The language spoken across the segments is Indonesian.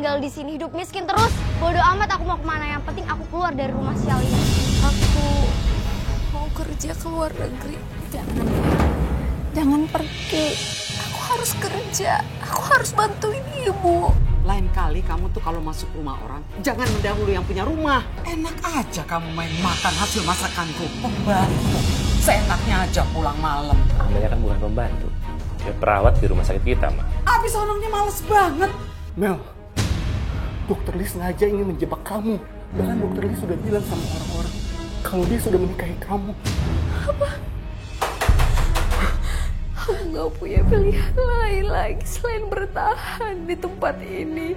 tinggal di sini hidup miskin terus. Bodoh amat aku mau kemana, yang penting aku keluar dari rumah sial ini. Aku mau kerja ke luar negeri. Jangan pergi. Aku harus kerja. Aku harus bantuin ibu. Lain kali kamu tuh kalau masuk rumah orang, jangan mendahului yang punya rumah. Enak aja kamu main makan hasil masakanku. Pembantu, seenaknya aja pulang malam. Amelia kan bukan pembantu, dia perawat di rumah sakit kita, Ma. Abis orangnya males banget. Mel, Dokter Lee sengaja ingin menjebak kamu. Bahkan Dokter Lee sudah bilang sama orang-orang kalau dia sudah menikahi kamu. Apa? Aku nggak punya pilihan lain lagi selain bertahan di tempat ini.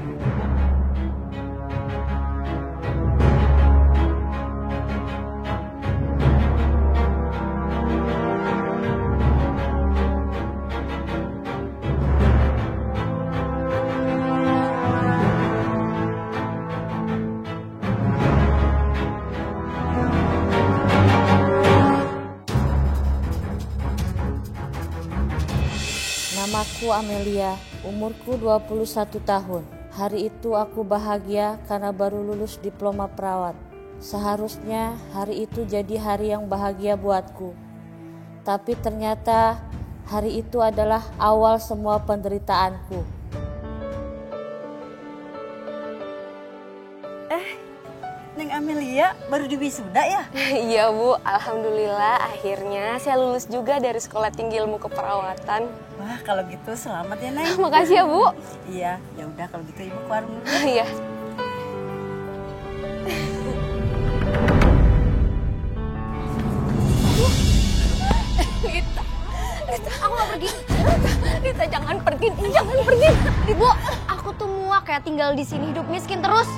Namaku Amelia, umurku 21 tahun. Hari itu aku bahagia karena baru lulus diploma perawat. Seharusnya hari itu jadi hari yang bahagia buatku. Tapi ternyata hari itu adalah awal semua penderitaanku. Neng Amelia baru di wisuda ya? Iya Bu, alhamdulillah akhirnya saya lulus juga dari Sekolah Tinggi Ilmu Keperawatan. Wah kalau gitu selamat ya Neng. Makasih ya Bu. Iya, ya udah kalau gitu ibu keluar dulu. Iya. Lita, aku gak pergi. Lita, jangan pergi, jangan pergi. Ibu, aku tuh muak ya tinggal di sini hidup miskin terus.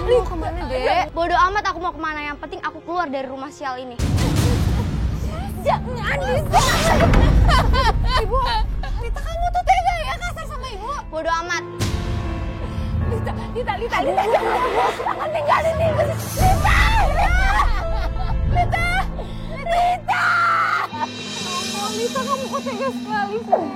Kamu mau kemana, Dek? Bodoh amat aku mau kemana, yang penting aku keluar dari rumah sial ini. Jangan, Lita. Ibu, Lita kamu tuh tega ya kasar sama Ibu. Bodoh amat. Lita, jangan tinggalin Ibu. Lita, kamu kok tega sekali sih?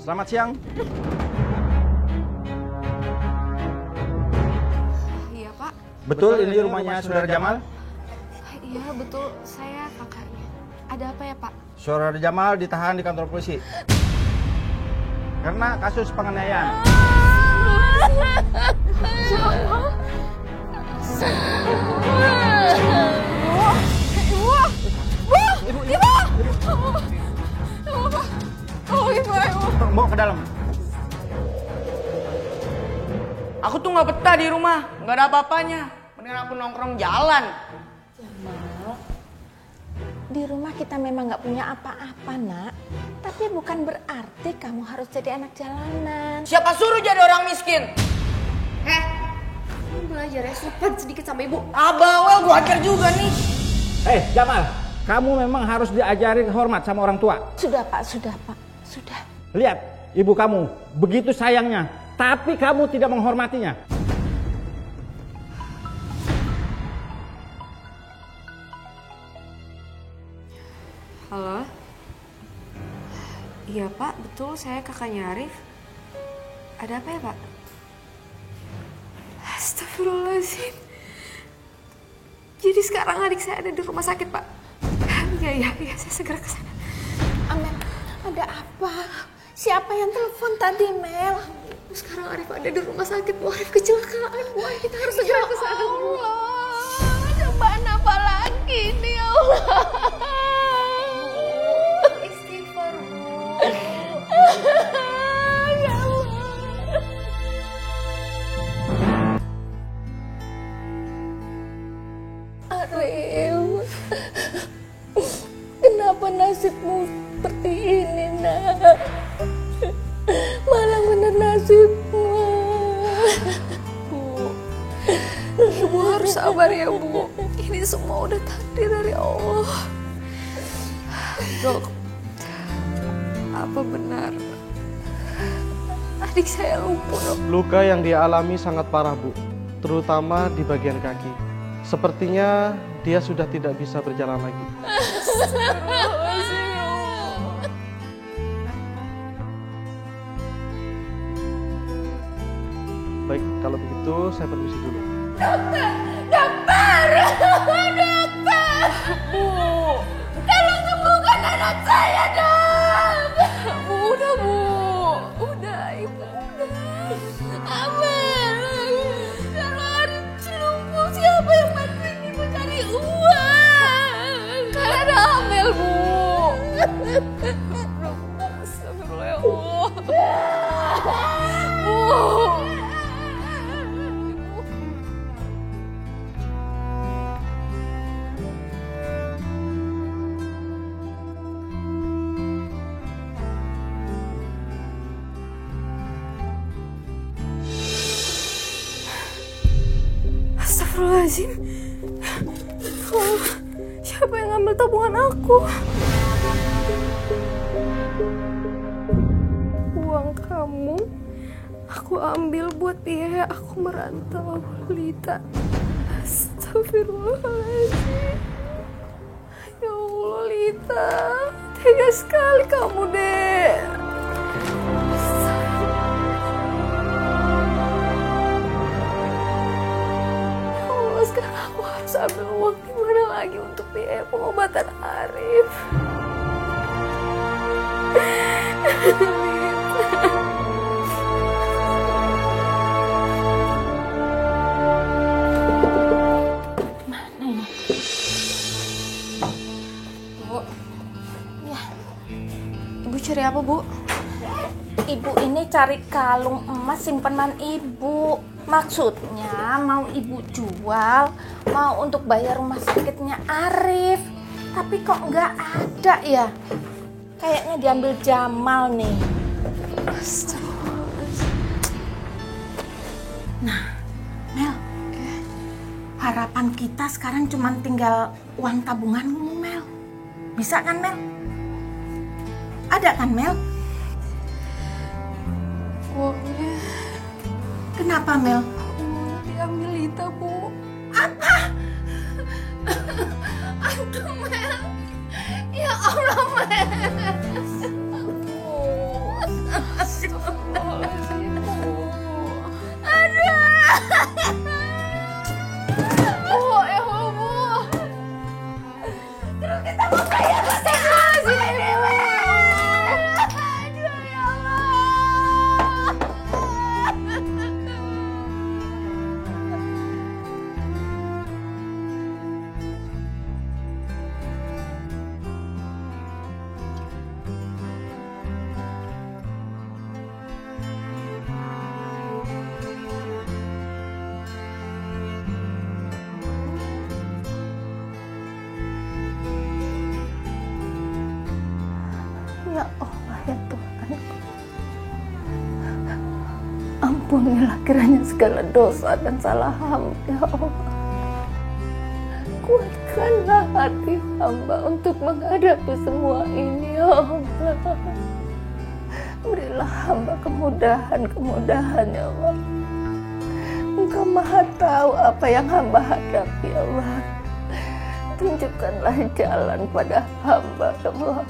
Selamat siang. Iya, Pak. Betul ini rumahnya Saudara Jamal? Iya, betul. Saya kakaknya. Ada apa ya, Pak? Saudara Jamal ditahan di kantor polisi karena kasus penganiayaan. Bawa ke dalam. Aku tuh nggak betah di rumah, nggak ada apa-apanya. Mending aku nongkrong jalan. Di rumah kita memang nggak punya apa-apa, Nak. Tapi bukan berarti kamu harus jadi anak jalanan. Siapa suruh jadi orang miskin? Kamu belajar ya, sopan sedikit sama Ibu. Bawel gua ajar juga nih. Jamal, kamu memang harus diajari hormat sama orang tua. Sudah, Pak. Sudah, Pak. Sudah. Lihat, ibu kamu begitu sayangnya, tapi kamu tidak menghormatinya. Halo? Iya Pak, betul saya kakaknya Arif. Ada apa ya Pak? Astagfirullahaladzim. Jadi sekarang adik saya ada di rumah sakit Pak? Iya, saya segera ke sana. Amel, ada apa? Siapa yang telepon tadi, Mel? Sekarang Arif ada di rumah sakit, Bu. Arif kecelakaan, Bu. Kita harus segera ke sana, Bu. Cobaan apa lagi nih, ya Allah? Istighfar, Bu. Ya Allah. Arif, kenapa nasibmu seperti ini, Nak? Malang bener nasibmu. Bu, Ibu harus sabar ya, Bu. Ini semua udah takdir dari Allah. Dok, Apa benar adik saya lumpuh, dok? Luka yang dia alami sangat parah, Bu. Terutama di bagian kaki. Sepertinya dia sudah tidak bisa berjalan lagi. Baik, kalau begitu saya permisi dulu. Dokter! Bu! Tolong sembuhkan anak saya, dok! Bu, udah, Bu. Udah, Ibu, udah. Amel! Kalau Arif lumpuh, siapa yang bantuin ibu cari uang? Kan ada Amel, Bu. Astagfirullah, ya Allah. Bu. Astagfirullahaladzim. Oh, siapa yang ngambil tabungan aku? Uang kamu aku ambil buat biaya aku merantau, Lita. Astagfirullahaladzim. Ya Allah, Lita. Tega sekali kamu, Dek. Sekarang aku harus ambil uang di mana lagi untuk biaya pengobatan Arif. Mana ini? Bu, ya, Ibu cari apa, Bu? Ibu ini cari kalung emas simpanan ibu. Maksudnya mau ibu jual, mau untuk bayar rumah sakitnya Arif. Tapi kok nggak ada ya? Kayaknya diambil Jamal nih. Nah, Mel, harapan kita sekarang cuma tinggal uang tabunganmu, Mel. Bisa kan, Mel? Ada kan, Mel? Uangnya Kenapa, Mel? diambil Lita, Bu. Apa? Aduh, Mel. Ya Allah, Mel. Astagfirullahaladzim, Bu. Aduh. Bu, ya Allah, Bu. Terus kita mau bayar Astagfirullahaladzim, Ibu. Aduh, ya Allah. Ya Allah, ya Tuhan, ampunilah kiranya segala dosa dan salah hamba, ya Allah. Kuatkanlah hati hamba untuk menghadapi semua ini, ya Allah. Berilah hamba kemudahan, ya Allah. Engkau maha tahu apa yang hamba hadapi, ya Allah. Tunjukkanlah jalan pada hamba, ya Allah.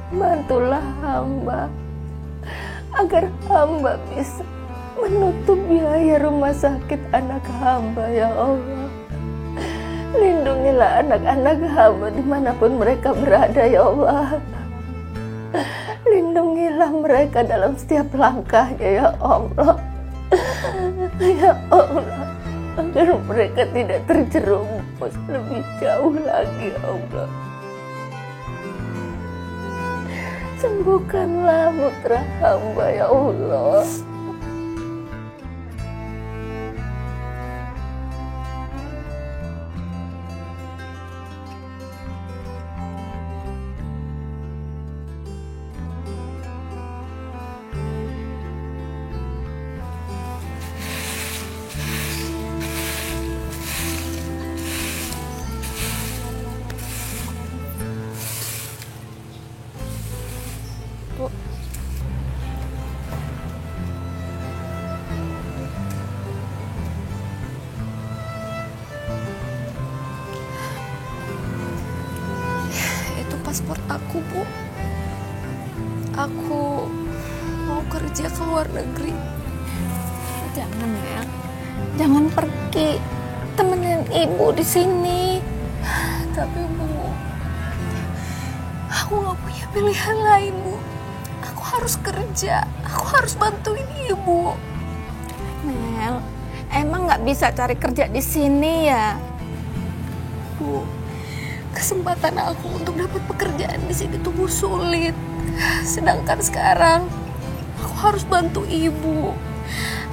Bantulah hamba agar hamba bisa menutup biaya rumah sakit anak hamba, ya Allah. Lindungilah anak-anak hamba dimanapun mereka berada, ya Allah. Lindungilah mereka dalam setiap langkahnya, ya Allah. Ya Allah, agar mereka tidak terjerumus lebih jauh lagi, ya Allah. Sembuhkanlah putra hamba, ya Allah. Bu. Itu paspor aku, Bu. Aku mau kerja ke luar negeri. Jangan, Mel. Jangan pergi. Temenin ibu di sini. Tapi, Bu, aku gak punya pilihan lain, Bu. Aku harus kerja. Aku harus bantuin ibu. Mel, emang gak bisa cari kerja di sini ya? Bu, kesempatan aku untuk dapat pekerjaan di sini tuh sulit. Sedangkan sekarang aku harus bantu ibu.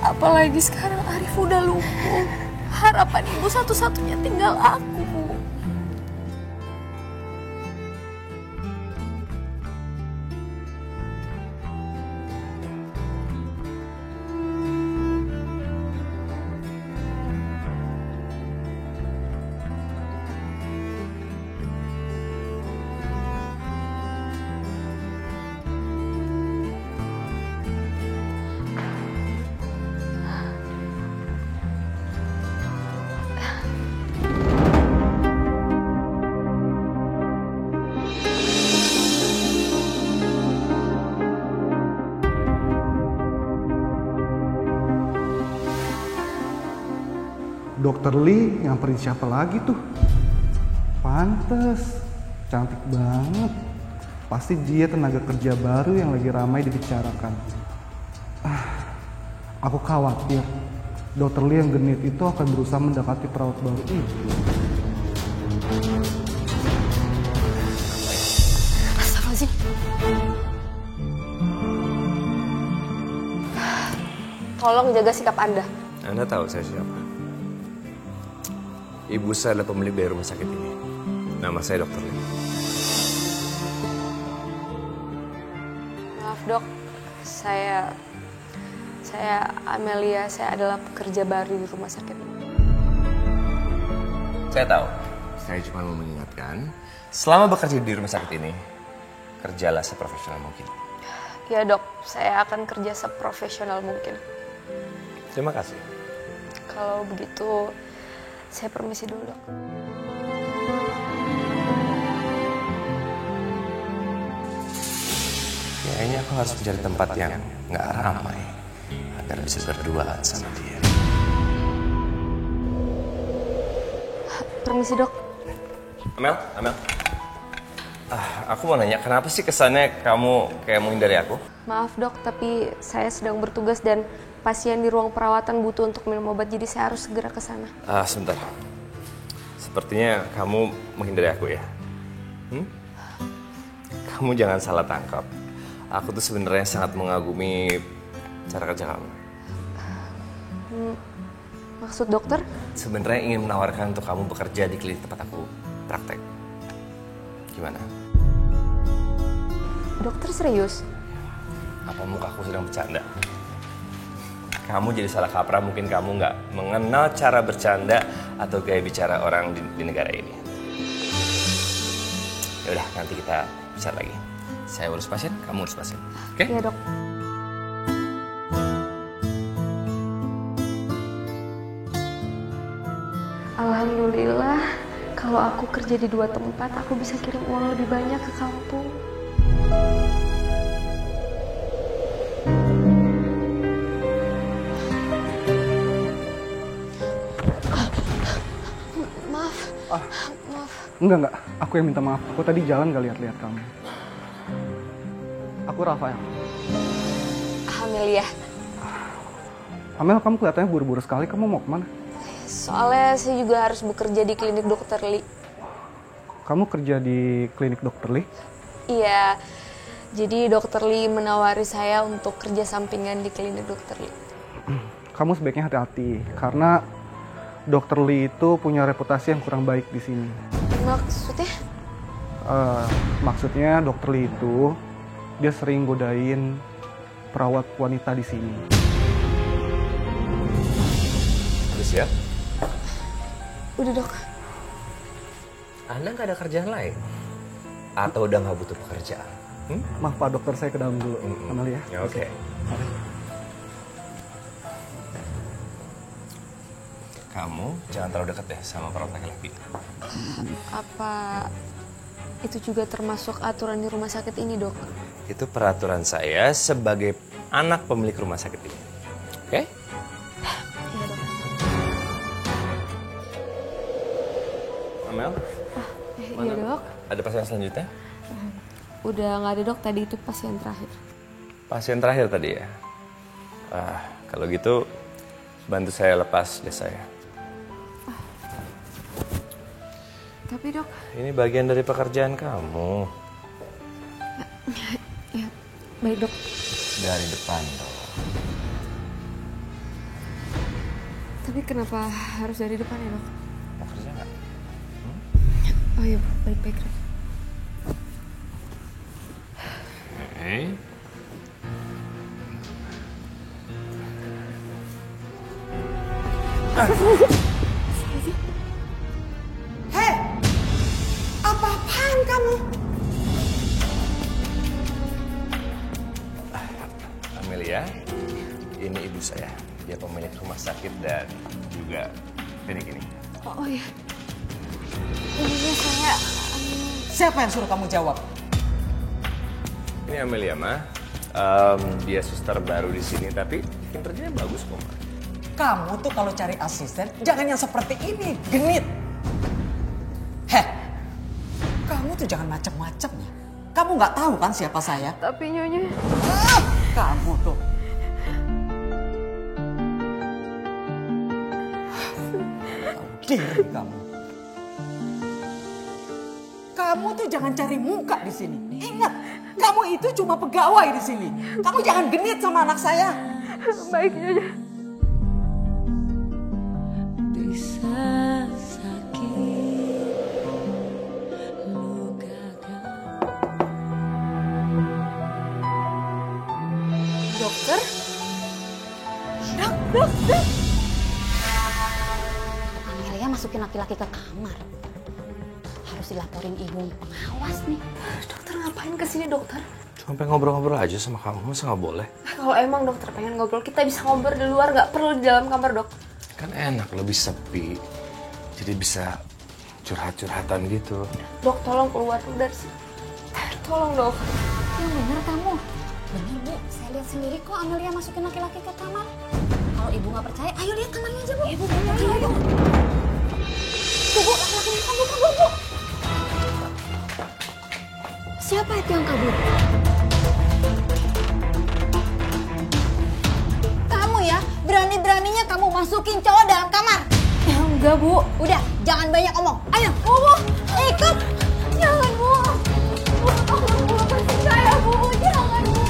Apalagi sekarang Arif udah lumpuh. Harapan ibu satu-satunya tinggal aku, Bu. Dokter Lee nyamperin siapa lagi tuh? Pantes, cantik banget. Pasti dia tenaga kerja baru yang lagi ramai dibicarakan. Aku khawatir Dokter Lee yang genit itu akan berusaha mendekati perawat baru itu. Astagfirullahaladzim. Tolong jaga sikap Anda. Anda tahu saya siapa? Ibu saya adalah pemilik dari rumah sakit ini. Nama saya Dr. Lee. Maaf dok, saya Amelia, saya adalah pekerja baru di rumah sakit ini. Saya tahu. Saya cuma mau mengingatkan, selama bekerja di rumah sakit ini, kerjalah seprofesional mungkin. Ya dok, saya akan kerja seprofesional mungkin. Terima kasih. Kalau begitu, saya permisi dulu dok. Kayaknya aku harus mencari tempat yang nggak ramai agar bisa berduaan sama dia. Permisi dok. Amel. Aku mau nanya, kenapa sih kesannya kamu kayak menghindari aku? Maaf dok, tapi saya sedang bertugas dan pasien di ruang perawatan butuh untuk minum obat, jadi saya harus segera ke sana. Sebentar. Sepertinya kamu menghindari aku ya. Kamu jangan salah tangkap. Aku tuh sebenarnya sangat mengagumi cara kerja kamu. Maksud dokter? Sebenarnya ingin menawarkan untuk kamu bekerja di klinik tempat aku praktek. Gimana? Dokter serius? Apa mukaku sedang bercanda? Kamu jadi salah kaprah, mungkin kamu nggak mengenal cara bercanda atau gaya bicara orang di negara ini. Ya udah, nanti kita bicara lagi. Saya urus pasien, kamu urus pasien. Oke? Iya dok. Alhamdulillah, kalau aku kerja di 2 tempat, aku bisa kirim uang lebih banyak ke kampung. Maaf. Enggak. Aku yang minta maaf. Aku tadi jalan gak lihat-lihat kamu. Aku Rafael. Amelia. Amel, kamu kelihatannya buru-buru sekali. Kamu mau kemana? Soalnya saya juga harus bekerja di klinik Dokter Lee. Kamu kerja di klinik Dokter Lee? Iya. Jadi Dokter Lee menawari saya untuk kerja sampingan di klinik Dokter Lee. Kamu sebaiknya hati-hati karena Dokter Lee itu punya reputasi yang kurang baik di sini. Maksudnya? Maksudnya Dokter Lee itu dia sering godain perawat wanita di sini. Udah siap? Udah dok. Anda nggak ada kerjaan lain? Atau udah nggak butuh pekerjaan? Maaf Pak Dokter, saya ke dalam dulu. Amelia. Ya, oke. Kamu jangan terlalu dekat deh sama perawat laki-laki. Apa itu juga termasuk aturan di rumah sakit ini, Dok? Itu peraturan saya sebagai anak pemilik rumah sakit ini. Oke? Amel? Iya, Dok. Ada pasien selanjutnya? Udah nggak ada, Dok. Tadi itu pasien terakhir. Pasien terakhir tadi ya? Kalau gitu bantu saya lepas jas saya. Tapi, Dok. Ini bagian dari pekerjaan kamu. Ya, baik, Dok. Dari depan dong. Tapi kenapa harus dari depan ya, Dok? Mau kerja nggak? Oh iya, baik-baik, Dok. Hei, apa-apaan kamu? Amelia, ini ibu saya. Dia pemilik rumah sakit dan juga klinik ini. Oh iya. Ini saya... Siapa yang suruh kamu jawab? Ini Amelia, Ma. Dia suster baru di sini, tapi kinerjanya bagus kok, Ma. Kamu tuh kalau cari asisten, jangan yang seperti ini, genit. Heh, kamu tuh jangan macem-macem ya. Kamu nggak tahu kan siapa saya? Tapi Nyonya... Kamu tuh. Tahu diri kamu. Kamu tuh jangan cari muka di sini. Ingat, kamu itu cuma pegawai di sini. Kamu jangan genit sama anak saya. Baik, Nyonya. Dokter? Dok. Amelia masukin laki-laki ke kamar. Harus dilaporin ibu pengawas nih. Dokter ngapain kesini, dokter? Cuma pengen ngobrol-ngobrol aja sama kamu, masa nggak boleh? Kalau emang dokter pengen ngobrol, kita bisa ngobrol di luar, nggak perlu di dalam kamar, Dok. Kan enak, lebih sepi. Jadi bisa curhat-curhatan gitu. Dok, tolong keluar dari sini. Tolong, Dok. Yang bener kamu. Bener, Bu. Saya lihat sendiri kok Amelia masukin laki-laki ke kamar. Kalau ibu nggak percaya, ayo lihat kamarnya aja, Bu. Ibu, ayo. Tuh, Bu, laki-laki yang kabur, Bu. Siapa itu yang kabur? Kamu ya, berani-beraninya kamu masukin cowok dalam kamar. Ya enggak, Bu. Udah, jangan banyak omong. Ayo, Bu. Ikut. Jangan, Bu. Bu, tolong lepasin saya, Bu. Jangan, Bu.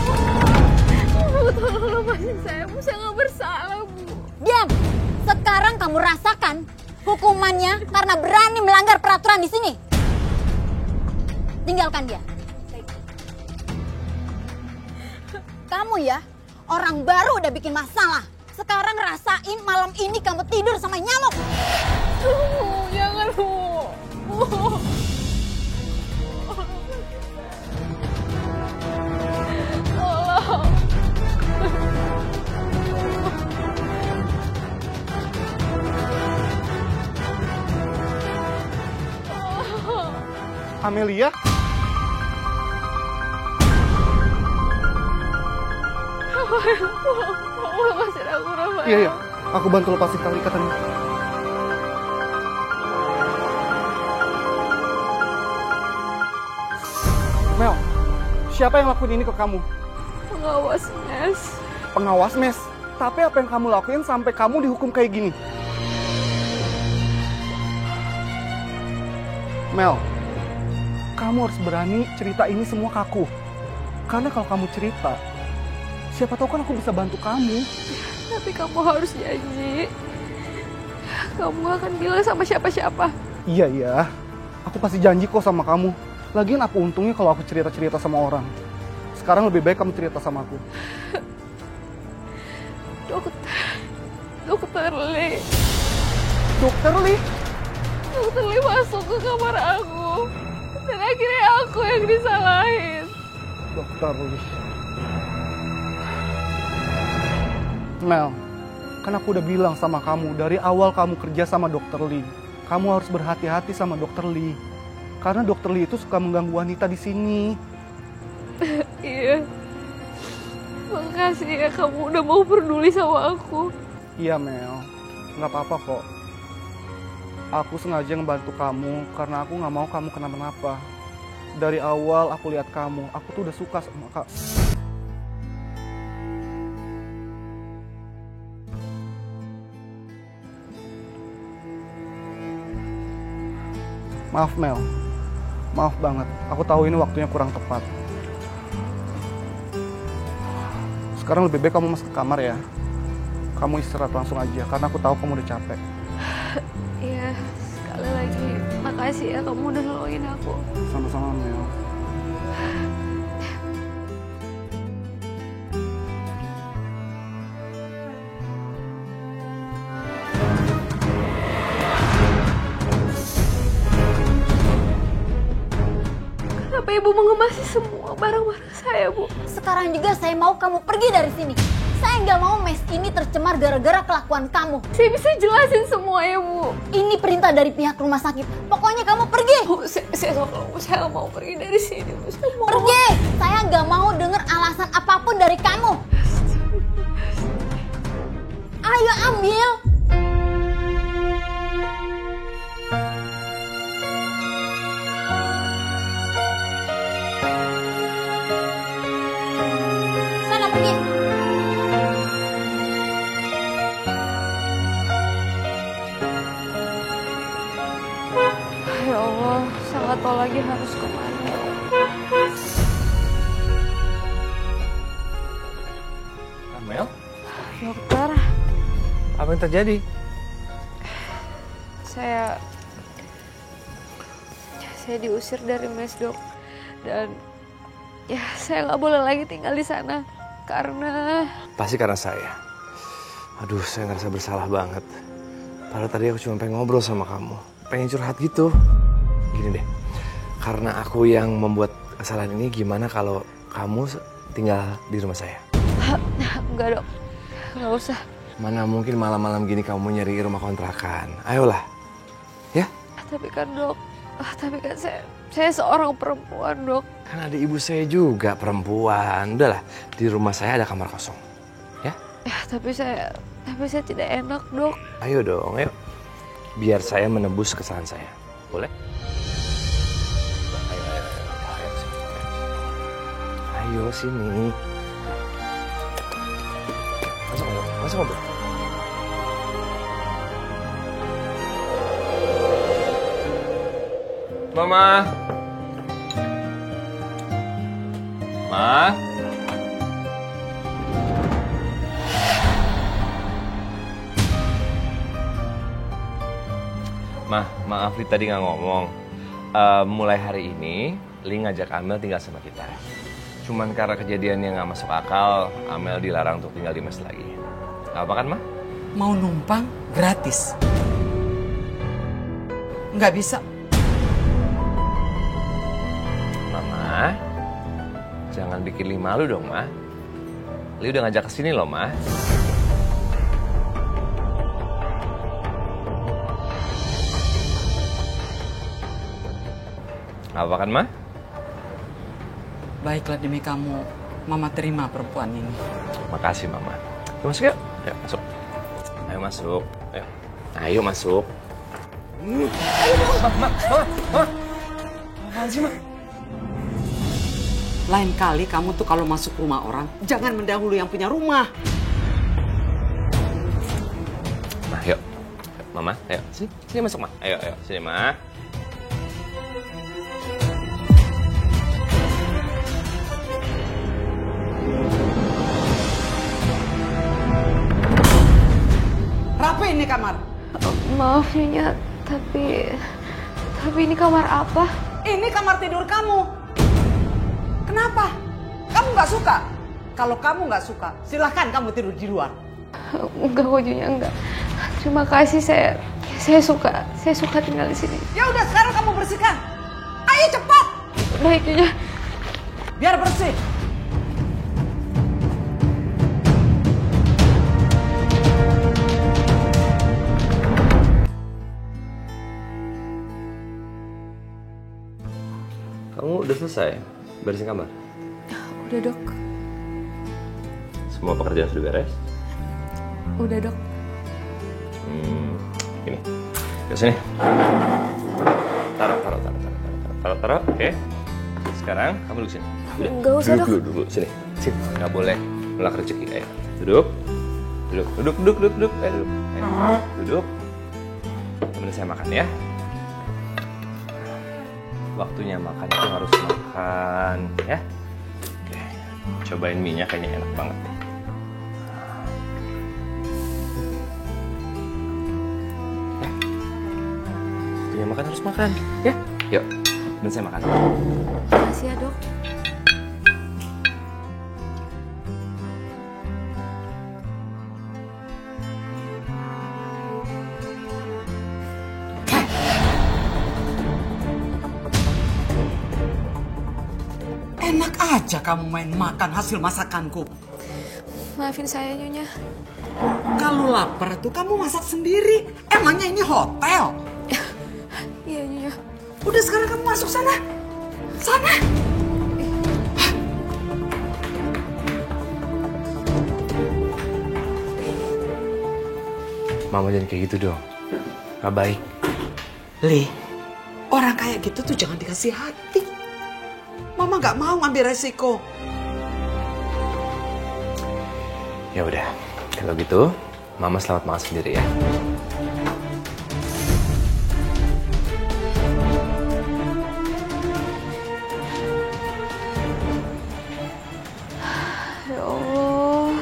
Bu, tolong lepasin saya, Bu. Saya nggak bersalah, Bu. Diam. Sekarang kamu rasakan hukumannya karena berani melanggar peraturan di sini. Tinggalkan dia. Kamu ya, orang baru udah bikin masalah. Sekarang rasain malam ini kamu tidur sama nyamuk. Jangan, Bu. Tolong. Amelia? Kamu lepasin aku, Rafael. Iya. Aku bantu lepasin tali ikatannya. Mel, siapa yang lakuin ini ke kamu? Pengawas, Mes. Pengawas, Mes. Tapi apa yang kamu lakuin sampai kamu dihukum kayak gini? Mel, kamu harus berani cerita ini semua ke aku. Karena kalau kamu cerita, siapa tahu kan aku bisa bantu kamu. Tapi kamu harus janji. Kamu gak akan bilang sama siapa-siapa. Iya. Aku pasti janji kok sama kamu. Lagian apa untungnya kalau aku cerita-cerita sama orang? Sekarang lebih baik kamu cerita sama aku. Dokter Lee. Dokter Lee? Dokter Lee masuk ke kamar aku. Dan akhirnya aku yang disalahin. Dokter Lee. Mel, kan aku udah bilang sama kamu dari awal kamu kerja sama Dokter Lee, kamu harus berhati-hati sama Dokter Lee. Karena Dokter Lee itu suka mengganggu wanita di sini. Iya. Makasih ya kamu udah mau peduli sama aku. Iya Mel, nggak apa-apa kok. Aku sengaja ngebantu kamu karena aku nggak mau kamu kenapa-napa. Dari awal aku lihat kamu, aku tuh udah suka sama kak. Maaf Mel, maaf banget. Aku tahu ini waktunya kurang tepat. Sekarang lebih baik kamu masuk ke kamar ya. Kamu istirahat langsung aja, karena aku tahu kamu udah capek. Iya, sekali lagi makasih ya kamu udah nolongin aku. Sama-sama Mel. Kenapa ibu mengemasi semua barang-barang saya, Bu? Sekarang juga saya mau kamu pergi dari sini. Saya nggak mau mes ini tercemar gara-gara kelakuan kamu. Saya bisa jelasin semua ya, Bu. Ini perintah dari pihak rumah sakit. Pokoknya kamu pergi. Bu, saya mau pergi dari sini, Bu. Pergi. Saya nggak mau dengar alasan apapun dari kamu. Ayo ambil. Sana pergi. Ya Allah, saya nggak tahu lagi harus kemana. Mel, Dokter, apa yang terjadi? saya diusir dari mes, Dok. Dan ya saya nggak boleh lagi tinggal di sana karena Pasti karena saya. Aduh, saya ngerasa bersalah banget. Padahal tadi aku cuma pengen ngobrol sama kamu. Pengen curhat gitu. Gini deh, karena aku yang membuat kesalahan ini, gimana kalau kamu tinggal di rumah saya? enggak, Dok. Nggak usah. Mana mungkin malam-malam gini kamu nyari rumah kontrakan. Ayolah. Ya? Tapi kan, Dok, saya seorang perempuan, Dok. Kan ada ibu saya juga perempuan. Udahlah, di rumah saya ada kamar kosong. Ya? Ya, tapi saya tidak enak, Dok. Ayo dong, ayo. Biar saya menebus kesalahan saya. Boleh? Ayo sini. Masuk ngobrol. Mama. Ma. Maaf Li tadi nggak ngomong. Mulai hari ini, Li ngajak Amel tinggal sama kita. Cuman karena kejadian yang nggak masuk akal, Amel dilarang untuk tinggal di mes lagi. Gak apa kan, Ma? Mau numpang gratis. Nggak bisa. Mama, jangan bikin Li malu dong, Ma. Li udah ngajak kesini loh, Ma. Apa kan, Ma? Baiklah demi kamu, Mama terima perempuan ini. Makasih, Mama. Yuk masuk yuk. Ayo masuk. Ayo masuk. Ayo. Ayo masuk. Apaan sih, Ma? Lain kali kamu tuh kalau masuk rumah orang, jangan mendahului yang punya rumah. Nah, yuk. Mama, ayo. Sini masuk, Ma. Ayo. Sini, Ma. Rapi ini kamar. Maaf Nyonya, tapi ini kamar apa? Ini kamar tidur kamu. Kenapa? Kamu nggak suka? Kalau kamu nggak suka, silahkan kamu tidur di luar. Enggak kok Nyonya, enggak. Terima kasih, saya suka tinggal di sini. Ya udah, sekarang kamu bersihkan. Ayo cepat. Baik Nyonya. biar bersih. Kamu udah selesai beresin kamar? Udah dok. Semua pekerjaan sudah beres? Udah dok. Ini, ke sini. Taruh. Oke. Sekarang kamu duduk sini. Udah. Nggak usah, Dok. Duduk sini. Sini. Nggak boleh nolak rezeki. Ayo. Duduk. Ayo, duduk. Ayo, duduk. Temenin saya makan ya. Waktunya makan itu harus makan, ya. Oke. Cobain mie-nya, kayaknya enak banget nih. Waktunya makan harus makan, ya. Yuk, temenin saya makan. Makasih ya dok. Enak aja kamu main makan hasil masakanku. Maafin saya Nyonya. Kalau lapar tuh kamu masak sendiri. Emangnya ini hotel? Iya Nyonya. Udah sekarang kamu masuk sana. Sana. Mama jangan kayak gitu dong. Gak baik. Li, orang kayak gitu tuh jangan dikasih hati. Mama gak mau ngambil resiko. Ya udah, kalau gitu Mama selamat makan sendiri ya. Ya Allah,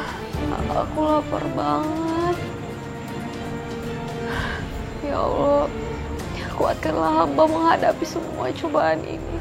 aku lapar banget. Ya Allah, kuatkanlah hamba menghadapi semua cobaan ini.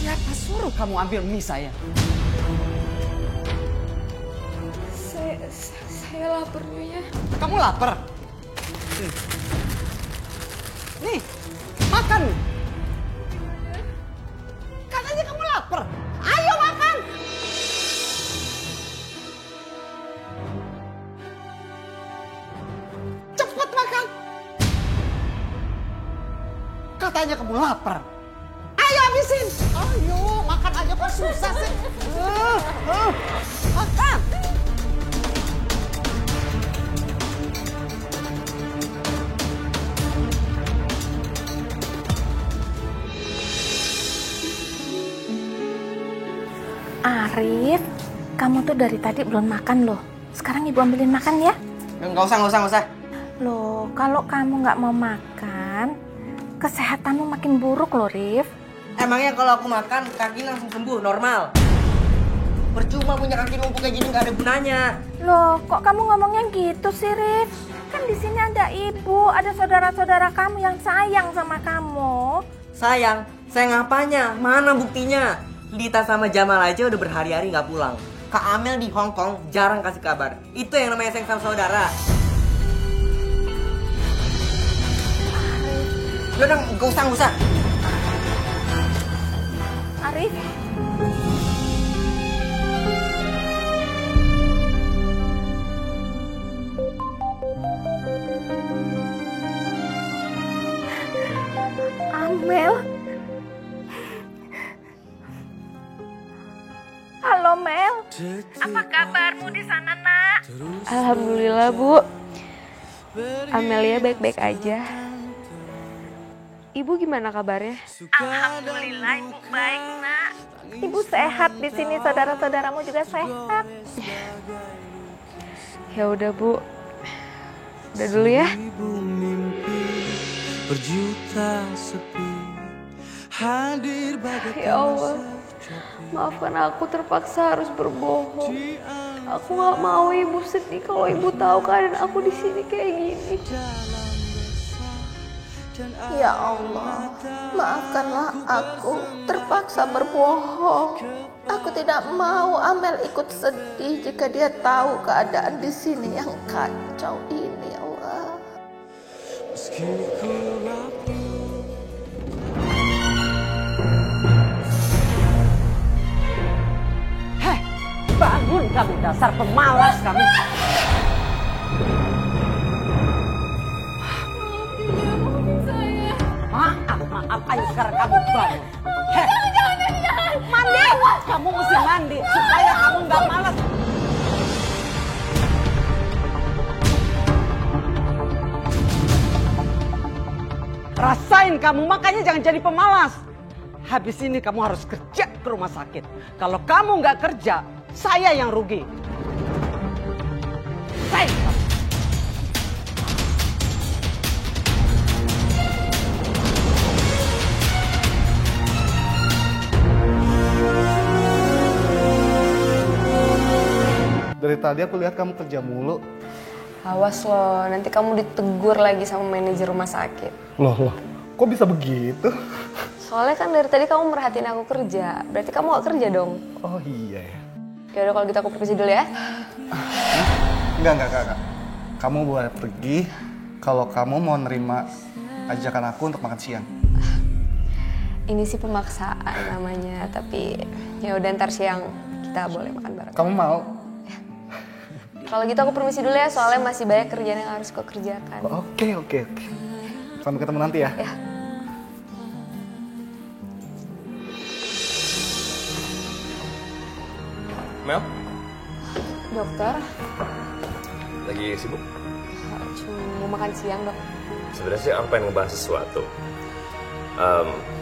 Siapa suruh kamu ambil mie saya? Saya lapar Nyonya. Kamu lapar? Nih, makan. Katanya kamu lapar. Ayo makan. Cepat makan. Katanya kamu lapar. Ayo habisin. Ayo, makan aja kok susah sih. Makan. Arif, kamu tuh dari tadi belum makan loh. Sekarang ibu ambilin makan ya. Nggak usah. Loh, kalau kamu nggak mau makan, kesehatanmu makin buruk loh, Rif. Emangnya kalau aku makan, kaki langsung sembuh, normal? Percuma punya kaki lumpuh kayak gini, nggak ada gunanya. Loh, kok kamu ngomongnya gitu sih, Rif? Kan di sini ada ibu, ada saudara-saudara kamu yang sayang sama kamu. Sayang apanya? Mana buktinya? Lita sama Jamal aja udah berhari-hari nggak pulang. Kak Amel di Hong Kong jarang kasih kabar. Itu yang namanya sayang sama saudara. Udah, nggak usah. Arif. Amel. Halo Mel. Apa kabarmu di sana, Nak? Alhamdulillah, Bu. Amelia baik-baik aja. Ibu gimana kabarnya? Alhamdulillah ibu baik, Nak. Ibu sehat di sini, saudara-saudaramu juga sehat. Ya udah Bu, udah dulu ya. Ya Allah, maafkan aku terpaksa harus berbohong. Aku nggak mau ibu sedih kalau ibu tahu keadaan aku di sini kayak gini. Ya Allah, maafkanlah aku terpaksa berbohong. Aku tidak mau Amel ikut sedih jika dia tahu keadaan di sini yang kacau ini, ya Allah. Hei, bangun kamu, dasar pemalas kamu. Maaf, ayo sekarang kamu bangun. Hei, jangan. Mandi. Kamu mesti mandi supaya kamu nggak malas. Rasain kamu, makanya jangan jadi pemalas. Habis ini kamu harus kerja ke rumah sakit. Kalau kamu nggak kerja, saya yang rugi. Saya. Dari tadi aku lihat kamu kerja mulu. Awas loh, nanti kamu ditegur lagi sama manajer rumah sakit. Loh, kok bisa begitu? Soalnya kan dari tadi kamu merhatiin aku kerja, berarti kamu gak kerja dong. Oh iya ya. Yaudah kalau gitu aku pergi dulu ya. Enggak. Kamu boleh pergi kalau kamu mau nerima ajakan aku untuk makan siang. Ini sih pemaksaan namanya, tapi ya udah ntar siang kita boleh makan bareng. Kamu mau? Kalau gitu aku permisi dulu ya, soalnya masih banyak kerjaan yang harus kau kerjakan. Oke. Sampai ketemu nanti ya. Ya. Mel? Dokter, Lagi sibuk? cuma mau makan siang dok. Sebenarnya sih aku pengen ngebahas sesuatu.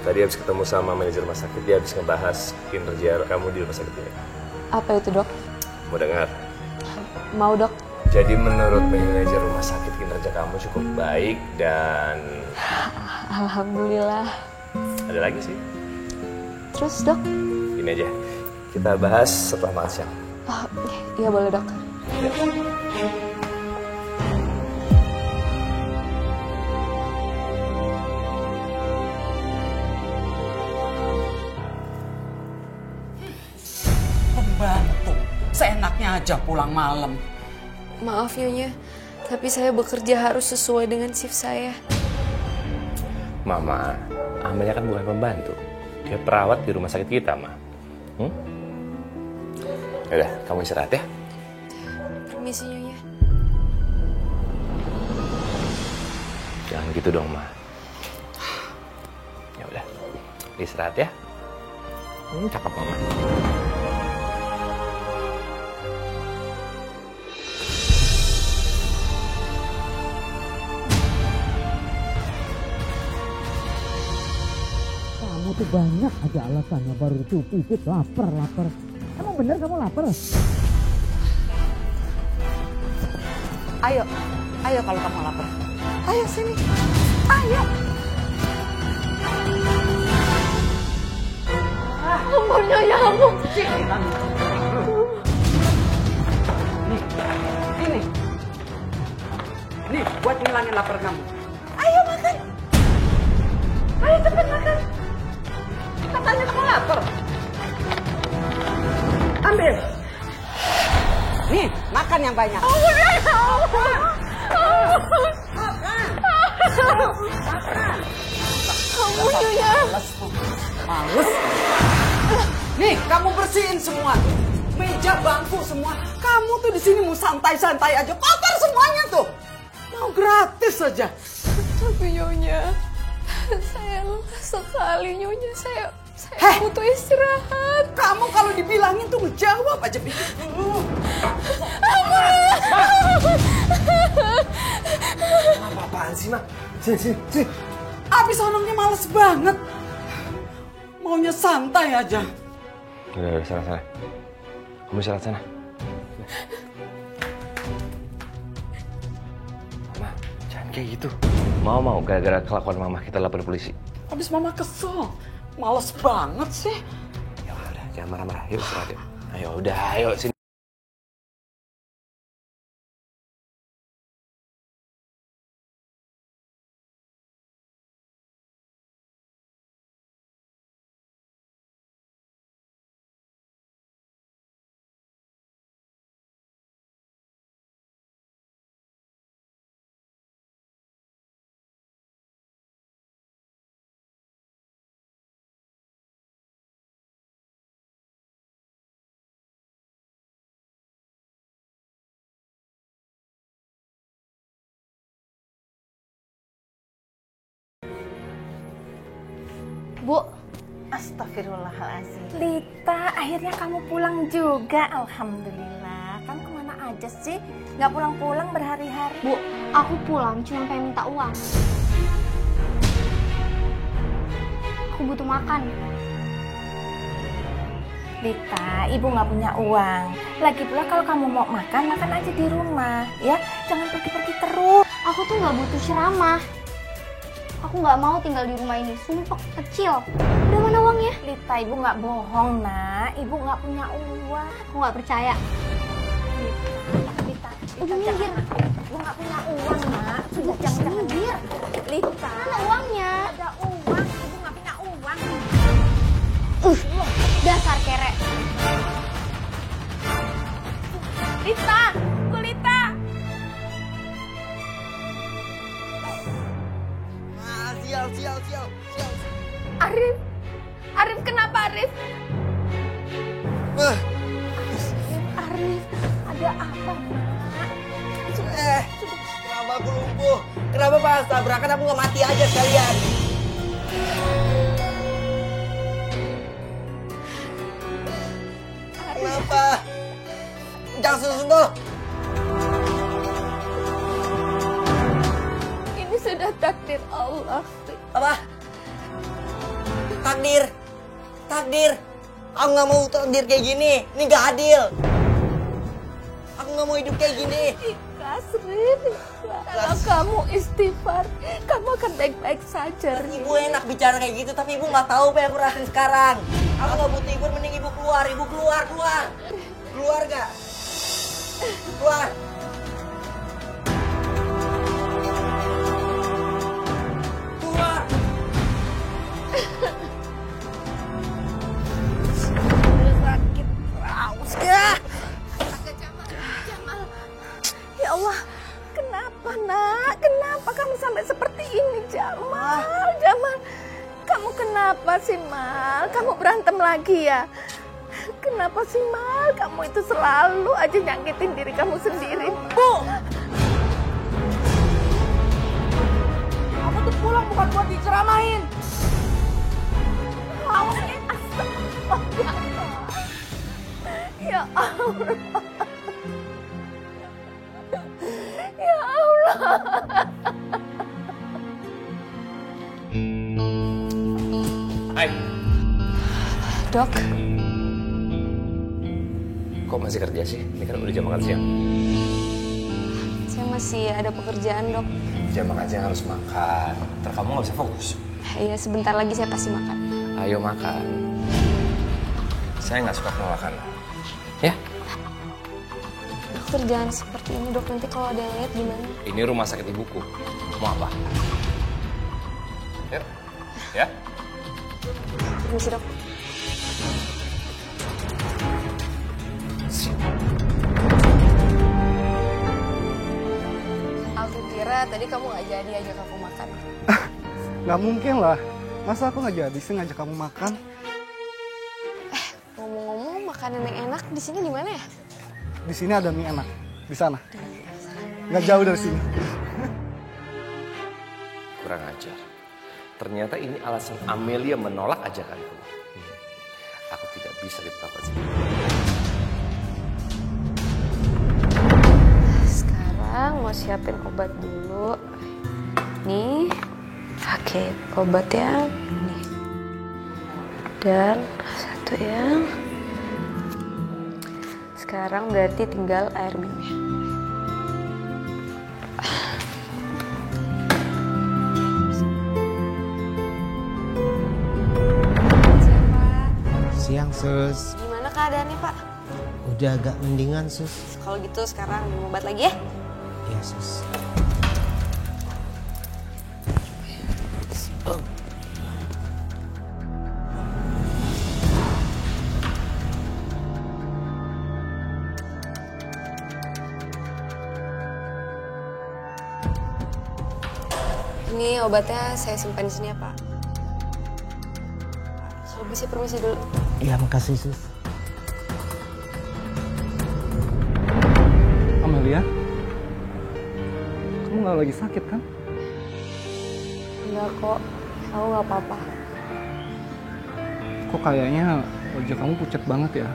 Tadi habis ketemu sama manajer rumah sakit, dia habis ngebahas kinerja kamu di rumah sakit ini. Apa itu dok? Mau dengar? Mau dok. Jadi menurut manajer rumah sakit kinerja kamu cukup baik dan... Alhamdulillah. Ada lagi sih. Terus dok? Gini aja, kita bahas setelah makan siang. Oh, iya boleh dok. Ya. Pembantu, seenaknya aja pulang malam. Maaf Nyonya, tapi saya bekerja harus sesuai dengan shift saya. Mama, Amelia kan bukan pembantu. Dia perawat di rumah sakit kita, Ma. Yaudah, kamu istirahat ya. Permisi Nyonya. Jangan gitu dong, Ma. Ya udah, istirahat ya. Cakep, Mama. Kamu tuh banyak aja alasannya, baru itu pipit lapar. Emang bener kamu lapar? Ayo kalau kamu lapar. Ayo sini, ayo. Ampun Nyonya, ampun. Nih, buat ngilangin lapar kamu. Ayo makan. Ayo cepet makan. Katanya kamu lapar. Ambil. Nih, makan yang banyak. Kamu Nyonya. Males. Nih, kamu bersihin semua. Meja, bangku semua. Kamu tuh di sini mau santai-santai aja. Kotor semuanya tuh. Mau gratis saja. Tapi Nyonya, saya lelah sekali Nyonya. Saya butuh istirahat. Kamu kalau dibilangin tuh ngejawab aja. Apa-apaan sih, Ma? Sini. Abis orangnya males banget. Maunya santai aja. Udah, sana. Kamu istirahat sana. Mama, jangan kayak gitu. Mau gara-gara kelakuan mama kita lapor polisi. Habis mama kesel. Males banget sih. Ya udah, jangan marah-marah. Yuk istirahat yuk. Ayo sini. Bu, astagfirullahaladzim. Lita, akhirnya kamu pulang juga. Alhamdulillah. Kamu kemana aja sih? Nggak pulang-pulang berhari-hari. Bu, aku pulang cuma pengen minta uang. Aku butuh makan. Lita, ibu nggak punya uang. Lagi pula kalau kamu mau makan aja di rumah. Ya, jangan pergi-pergi terus. Aku tuh nggak butuh ceramah. Aku nggak mau tinggal di rumah ini, sumpah kecil. Udah mana uangnya? Lita, ibu nggak bohong, nak. Ibu nggak punya uang. Aku nggak percaya. Lita, minggir. Ibu nggak punya uang, nak. Sudah jangan minggir. Lita, mana uangnya? Ada uang, ibu nggak punya uang. Dasar kere. Lita, Lita. Sial. Arif, kenapa Arif? Arif, ada apa, nak? Kenapa aku lumpuh? Kenapa pas tabrakan aku nggak mati aja sekalian? Kenapa? Jangan sentuh. Ini sudah takdir Allah. Apa? Takdir. Aku nggak mau takdir kayak gini. Ini nggak adil. Aku nggak mau hidup kayak gini. Ikhlas, Rif. Kalau kamu istighfar, kamu akan baik-baik saja. Ibu enak bicara kayak gitu, tapi ibu nggak tahu apa yang aku rasain sekarang. Aku nggak butuh ibu, mending ibu keluar. Ibu keluar. Keluar nggak? Keluar. Sakit raus ya. Jamal. Ya Allah, kenapa nak? Kenapa kamu sampai seperti ini, Jamal? Kamu kenapa sih, Mal? Kamu berantem lagi ya? Kenapa sih, Mal? Kamu itu selalu aja nyakitin diri kamu sendiri. Bu! Kamu tuh pulang bukan buat diceramahin. Ya Allah. Ya Allah. Hai. Dok. Kok masih kerja sih? Ini kan udah jam makan siang. Saya masih ada pekerjaan, Dok. Jam makan siang harus makan. Ntar kamu nggak bisa fokus. Iya, sebentar lagi saya pasti makan. Ayo makan. Saya nggak suka penolakan. Ya? Dokter, jangan seperti ini, Dok. Nanti kalau ada yang lihat gimana? Ini rumah sakit ibuku. Mau apa? Yuk. Ya? Permisi, Dok. Aku kira tadi kamu nggak jadi ajak aku makan. Nggak mungkin lah. Masa aku nggak jadi sih ngajak kamu makan? Ngomong-ngomong, makanan yang enak di sini di mana ya? Di sini ada mie enak. Di sana. Nggak jauh dari sini. Kurang ajar. Ternyata ini alasan Amelia menolak ajakanku. Aku tidak bisa diperlakukan seperti ini. Sekarang mau siapin obat dulu. Nih. Oke, obat ya. Nih. Dan satu ya. Sekarang berarti tinggal air minumnya. Siang, Sus. Gimana keadaannya, Pak? Udah agak mendingan, Sus. Kalau gitu sekarang minum obat lagi ya? Iya, Sus. Ini obatnya saya simpan di sini ya, Pak. Kalau bisa permisi dulu. Iya, makasih, Sus. Amelia, kamu nggak lagi sakit kan? Enggak kok, aku nggak apa-apa. Kok kayaknya wajah kamu pucat banget ya?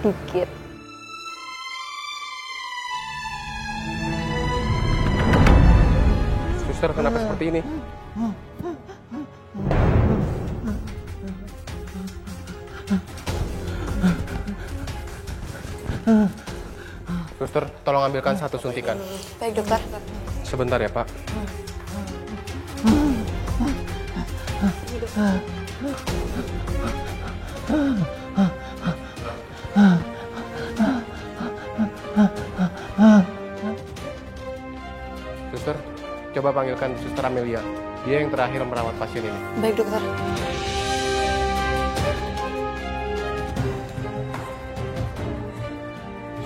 Dikit. Suster, kenapa seperti ini? Suster, tolong ambilkan 1 suntikan. Baik, dokter. Sebentar ya, Pak. Suster, coba panggilkan Suster Amelia. Dia yang terakhir merawat pasien ini. Baik, dokter.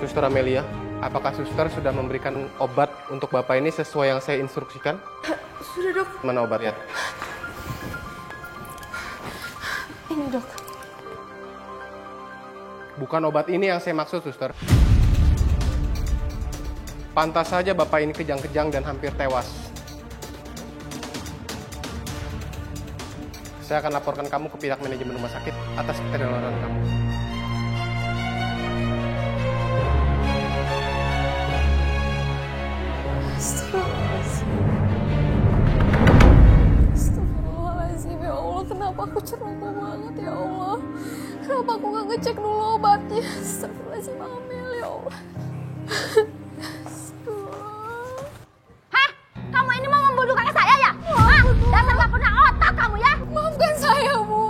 Suster Amelia, apakah suster sudah memberikan obat untuk Bapak ini sesuai yang saya instruksikan? Sudah, Dok. Mana obatnya? Ini, Dok. Bukan obat ini yang saya maksud, suster. Pantas saja Bapak ini kejang-kejang dan hampir tewas. Saya akan laporkan kamu ke pihak manajemen rumah sakit atas keterlambatan kamu. Astagfirullahaladzim, ya Allah, kenapa aku ceroboh banget ya Allah. Kenapa aku gak ngecek dulu obatnya. Astagfirullahaladzim, Amel, ya Allah. Hah? Kamu ini mau membunuh kakak saya ya? Hah? Dasar gak punya otak kamu ya? Maafkan saya, Bu.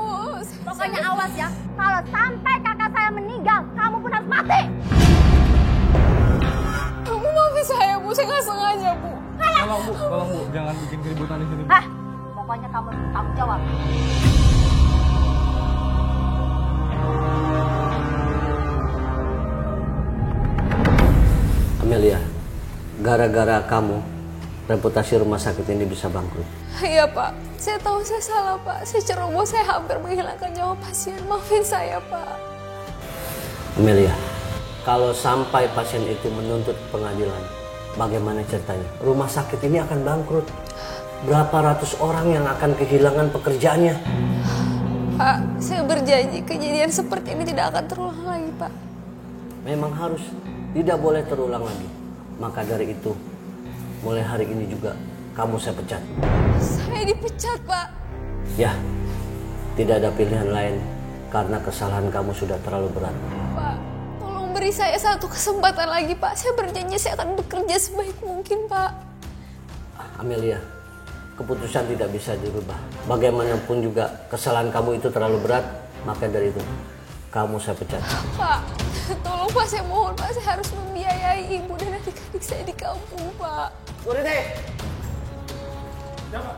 Pokoknya awas ya, kalau sampai kakak saya meninggal, kamu pun harus mati. Kamu maafin saya, Bu. Saya gak sengaja, Bu. Tolong Bu, jangan bikin keributan di sini. Hah? Pokoknya kamu tanggung jawab. Amelia, gara-gara kamu, reputasi rumah sakit ini bisa bangkrut. Iya, Pak. Saya tahu saya salah, Pak. Saya ceroboh, saya hampir menghilangkan nyawa pasien. Maafin saya, Pak. Amelia, kalau sampai pasien itu menuntut pengadilan, bagaimana ceritanya? Rumah sakit ini akan bangkrut. Berapa ratus orang yang akan kehilangan pekerjaannya? Pak, saya berjanji kejadian seperti ini tidak akan terulang lagi, Pak. Memang harus, tidak boleh terulang lagi. Maka dari itu, mulai hari ini juga kamu saya pecat. Saya dipecat, Pak. Ya, tidak ada pilihan lain karena kesalahan kamu sudah terlalu berat. Pak, tolong beri saya satu kesempatan lagi, Pak. Saya berjanji saya akan bekerja sebaik mungkin, Pak. Amelia, keputusan tidak bisa dirubah. Bagaimanapun juga kesalahan kamu itu terlalu berat, maka dari itu kamu saya pecat. Pak, tolong Pak, saya mohon Pak, saya harus membiayai ibu dan adik-adik saya di kampung, Pak. Muride! Siapa?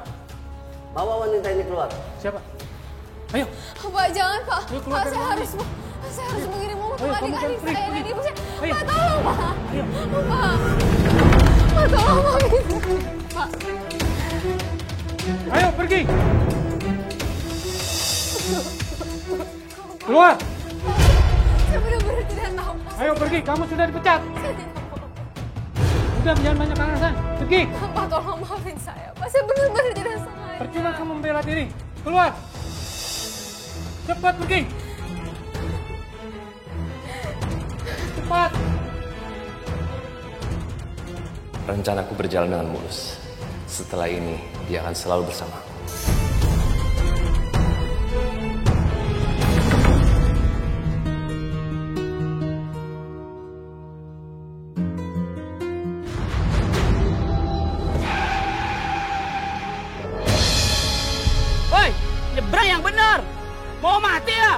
Bawa wanita ini keluar. Siapa? Ayo. Pak, jangan Pak. Keluar, Pak, saya harus mengirim untuk adik-adik saya dan ibu saya. Ayo. Pak, tolong Pak. Pak. Pak, tolong Pak. Pak. Ayo pergi. Keluar. Saya benar-benar tidak tahu. Ayo pergi, kamu sudah dipecat. Udah, jangan banyak alasan. Pergi. Pak, tolong maafin saya. Pak, saya benar-benar tidak sengaja. Percuma kamu membela diri. Keluar. Cepat pergi. Cepat. Rencanaku berjalan dengan mulus. Setelah ini, dia akan selalu bersamaku. Mau mati ya?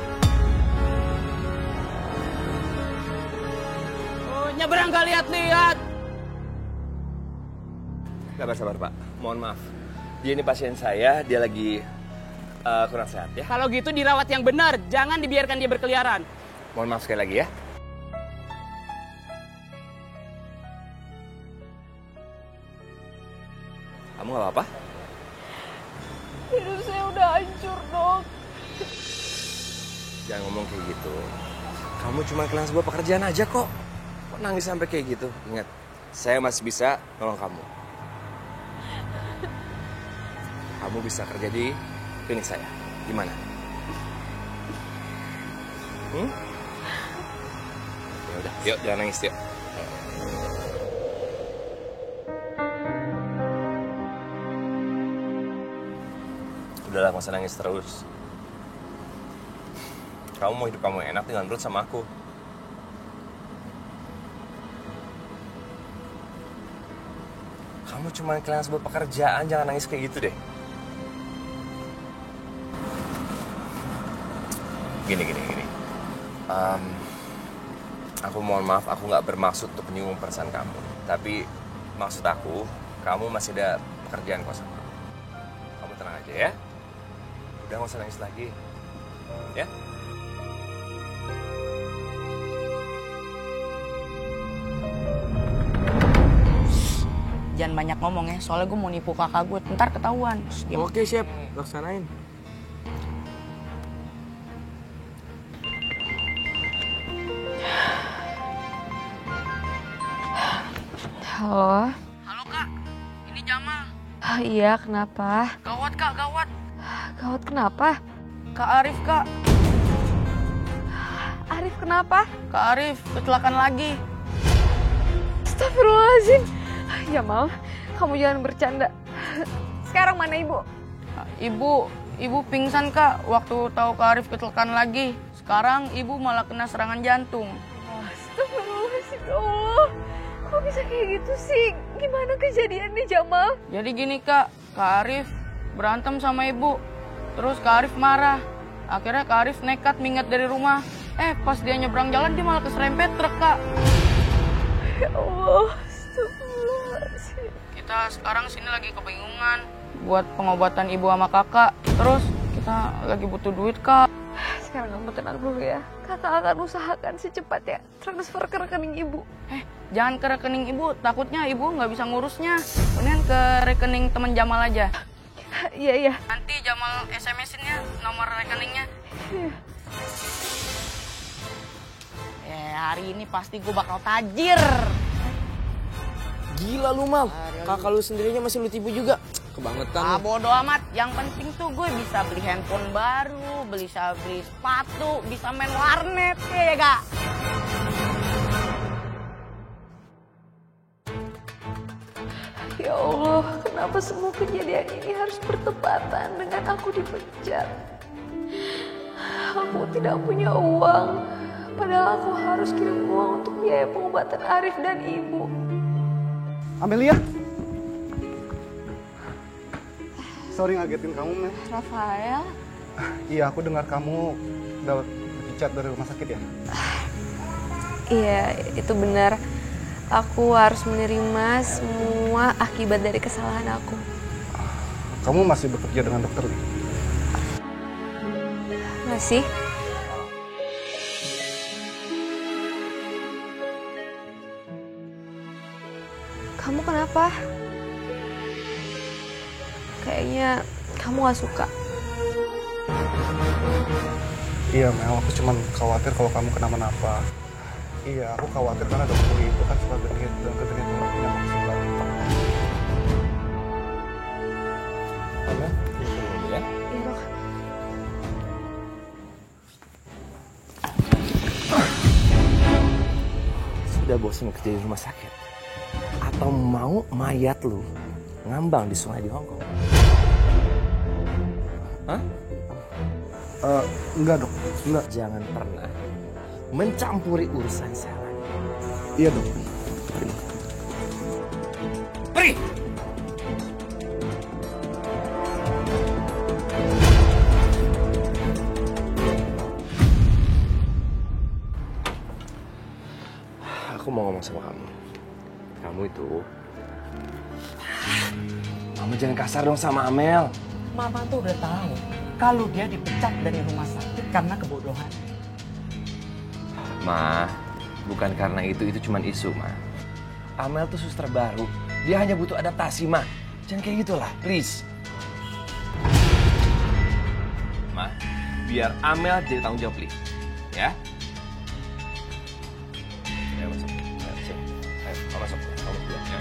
Oh, nyebrang gak lihat-lihat. Sabar, Pak. Mohon maaf. Dia ini pasien saya, dia lagi kurang sehat ya. Kalau gitu dirawat yang benar, jangan dibiarkan dia berkeliaran. Mohon maaf sekali lagi ya. Kamu gak apa-apa? Hidup saya udah hancur, Dok. Jangan ngomong kayak gitu. Kamu cuma kehilangan sebuah pekerjaan aja kok. Kok nangis sampai kayak gitu? Ingat, saya masih bisa nolong kamu. Kamu bisa kerja di klinik saya. Gimana? Ya udah, yuk jangan nangis yuk. Udahlah, gak usah nangis terus. Kamu mau hidup kamu enak dengan nurut sama aku. Kamu cuma kehilangan sebuah pekerjaan, jangan nangis kayak gitu deh. Gini. Aku mohon maaf, aku nggak bermaksud untuk menyinggung perasaan kamu. Tapi maksud aku, kamu masih ada pekerjaan kok sama aku. Kamu tenang aja ya. Udah nggak usah nangis lagi, ya. Jangan banyak ngomong ya, soalnya gue mau nipu kakak gue, ntar ketahuan. Oke, siap. Laksanain. Halo? Halo Kak, ini Jamal. Iya, kenapa? Gawat Kak, gawat. Gawat kenapa? Kak Arif Kak. Arif kenapa? Kak Arif kecelakaan lagi. Astagfirullahaladzim. Jamal, kamu jangan bercanda. Sekarang mana ibu? Ibu pingsan Kak, waktu tahu Kak Arif kecelakaan lagi. Sekarang ibu malah kena serangan jantung. Astagfirullahaladzim, ya Allah. Kok bisa kayak gitu sih? Gimana kejadiannya, Jamal? Jadi gini Kak Arif berantem sama ibu. Terus Kak Arif marah. Akhirnya Kak Arif nekat minggat dari rumah. Pas dia nyebrang jalan dia malah keserempet truk Kak. Ya Allah, astagfirullahaladzim. Kita sekarang sini lagi kebingungan buat pengobatan ibu sama kakak. Terus kita lagi butuh duit Kak. Sekarang kamu tenang dulu ya. Kakak akan usahakan secepatnya transfer ke rekening ibu. Jangan ke rekening ibu, takutnya ibu nggak bisa ngurusnya. Mendingan ke rekening teman Jamal aja. Iya. Nanti Jamal SMS-in ya nomor rekeningnya. Hari ini pasti gue bakal tajir. Gila lu, Mal. Kakak lu sendirinya masih lu tipu juga. Kebangetan. Bodo amat. Yang penting tuh gue bisa beli handphone baru, bisa beli sepatu, bisa main warnet, ya Kak? Ya Allah, kenapa semua kejadian ini harus bertepatan dengan aku dipecat? Aku tidak punya uang, padahal aku harus kirim uang untuk biaya pengobatan Arif dan ibu. Amelia. Sorry ngagetin kamu, Mel. Rafael? Iya, aku dengar kamu dapat dipecat dari rumah sakit ya? Iya, itu benar. Aku harus menerima semua akibat dari kesalahan aku. Kamu masih bekerja dengan Dokter Lee? Masih? Kamu kenapa? Kayaknya kamu gak suka. Iya, Mel. Aku cuma khawatir kalau kamu kenapa-napa. Iya, aku khawatir karena Dokter Lee itu kan suka genit dan kegenit orang punya maksimal. Mel, dulu ya. Iya, Dok. Sudah bosan kerja di rumah sakit? Atau mau mayat lu ngambang di sungai di Hongkong? Hah? Enggak, Dok. Enggak. Jangan pernah mencampuri urusan saya lagi. Iya, Dok. Pergi! sama kamu. Kamu itu... Mama jangan kasar dong sama Amel. Mama tuh udah tahu kalau dia dipecat dari rumah sakit karena kebodohan. Ma, bukan karena itu cuma isu, Ma. Amel tuh suster baru. Dia hanya butuh adaptasi, Ma. Jangan kayak gitulah, please. Ma, biar Amel jadi tanggung jawab, please. Ya? Ayo masuk. Ayo masuk. Kamu pulang, ya.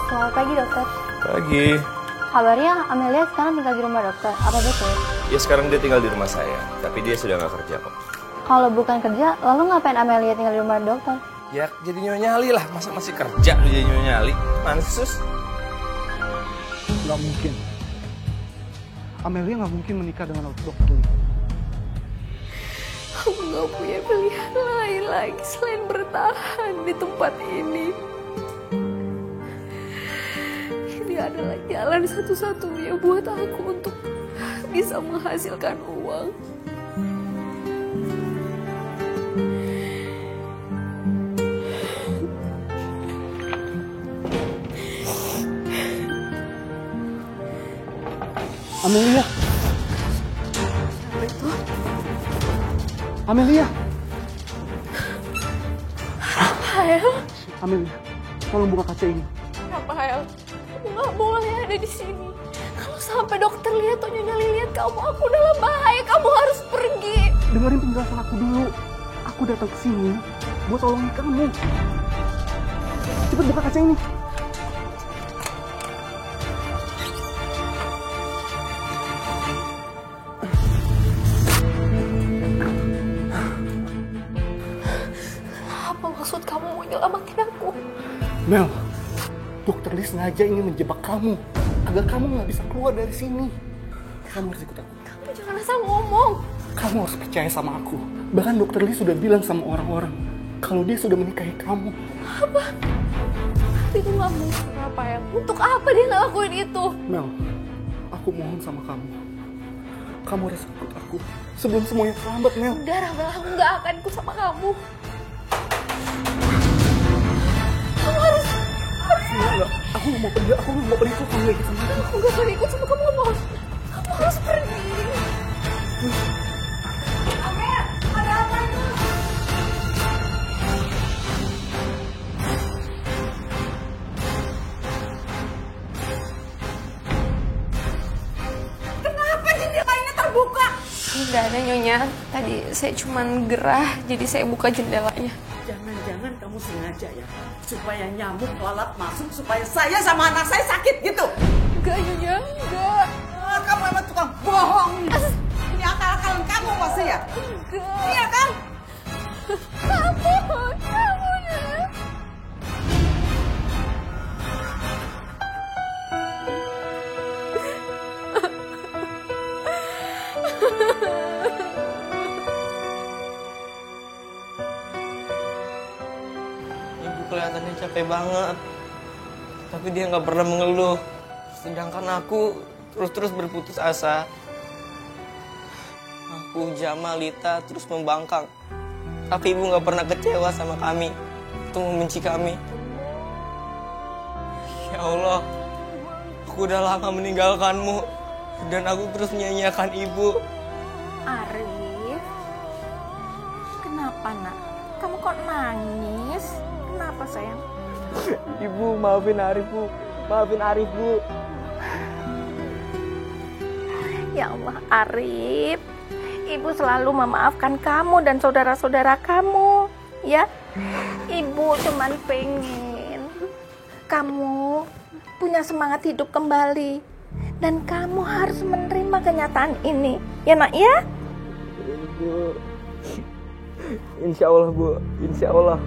Selamat pagi, dokter. Pagi. Kabarnya Amelia sekarang tinggal di rumah dokter. Apa betul? Ya sekarang dia tinggal di rumah saya, tapi dia sudah nggak kerja kok. Kalau bukan kerja, lalu ngapain Amelia tinggal di rumah dokter? Ya jadi nyali lah, masa masih kerja lu jadi nyali? Mana sih, Sus? Nggak mungkin. Amelia nggak mungkin menikah dengan dokter Lee. Aku nggak punya pilihan lain lagi selain bertahan di tempat ini. Ini adalah jalan satu-satunya buat aku untuk bisa menghasilkan uang. Amelia. Amelia. Hael. Amelia, tolong buka kaca ini. Apa Hael? Kamu nggak boleh ada di sini. Kalau sampai dokter lihat atau Nyonya lihat kamu, aku dalam bahaya. Kamu harus pergi. Dengerin penjelasan aku dulu. Aku datang ke sini buat tolongin kamu. Cepet buka kaca ini. Apa maksud kamu mau nyelamatin aku? Mel, dokter Lee sengaja ingin menjebak kamu agar kamu nggak bisa keluar dari sini. Kamu harus ikut aku. Kamu jangan asal ngomong. Kamu harus percaya sama aku. Bahkan dokter Lee sudah bilang sama orang-orang kalau dia sudah menikahi kamu. Apa? Itu nggak mungkin apa ya? Untuk apa dia ngelakuin itu? Mel, aku mohon sama kamu. Kamu harus ikut aku sebelum semuanya terlambat, Mel. Udah, Ramel, aku nggak akan ikut sama kamu. Kamu harus. Enggak, aku nggak mau pergi. Aku nggak mau pergi kalau kamu lagi sama aku. Aku nggak boleh ikut sama kamu. Kamu harus pergi. Amel, ada apa itu? Kenapa jendela ini terbuka? Nggak ada, Nyonya. Tadi saya cuman gerah, jadi saya buka jendelanya. Jangan-jangan kamu sengaja ya, supaya nyamuk lalat masuk, supaya saya sama anak saya sakit gitu. Enggak, Nyonya, enggak. Kamu emang tukang bohong. Ini akal-akalan kamu pasti ya? Enggak. Iya kan? Kamu, Nyonya. Ibu kelihatannya capek banget, tapi dia nggak pernah mengeluh. Sedangkan aku terus berputus asa. Aku, Jamal, Lita terus membangkang. Tapi ibu nggak pernah kecewa sama kami, atau membenci kami. Ya Allah, aku udah lama meninggalkanmu, dan aku terus menyanyiakan ibu. Arif, kenapa nak? Kamu kok nangis? Kenapa sayang? Ibu, maafin Arif, Bu. Maafin Arif, Bu. Ya Allah, Arif. Ibu selalu memaafkan kamu dan saudara-saudara kamu, ya. Ibu cuman pengen kamu punya semangat hidup kembali. Dan kamu harus menerima kenyataan ini, ya nak ya? Bu. Insya Allah, Bu. Insya Allah.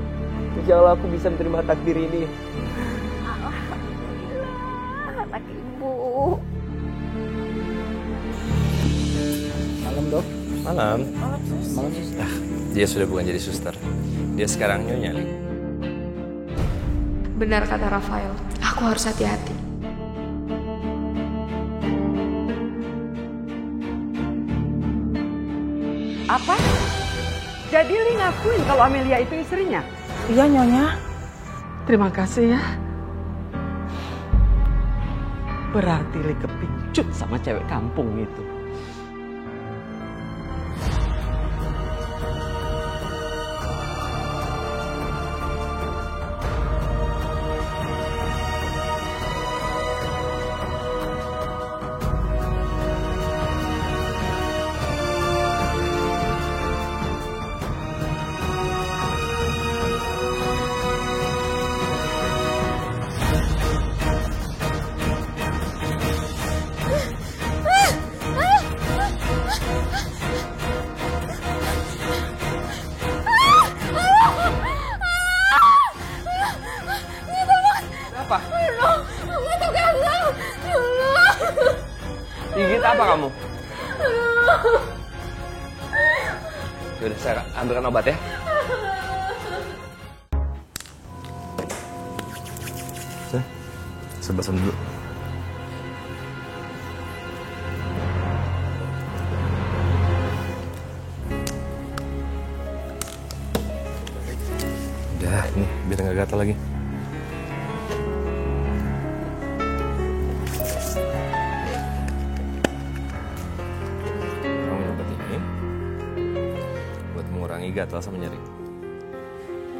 Insya Allah aku bisa menerima takdir ini. Alhamdulillah, anak ibu. Malam, Dok. Malam. Malam, Sus. Dia sudah bukan jadi suster. Dia sekarang Nyonya Lee. Benar kata Rafael, Aku harus hati-hati. Apa? Jadi Li ngakuin kalau Amelia itu istrinya? Iya, Nyonya. Terima kasih ya. Berarti Li kepincut sama cewek kampung itu. Gigit apa kamu? Yaudah, saya ambilkan obat ya. Saya pesan dulu. Udah, ini biar nggak gatal lagi. Gatal sama nyeri.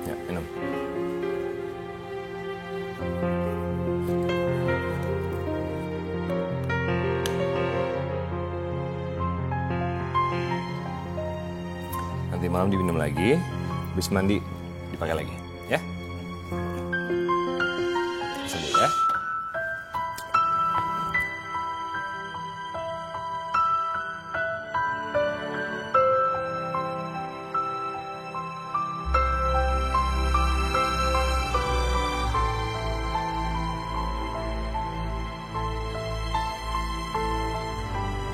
Ya, minum. Nanti malam diminum lagi, habis mandi dipakai lagi, ya. Sembuh ya.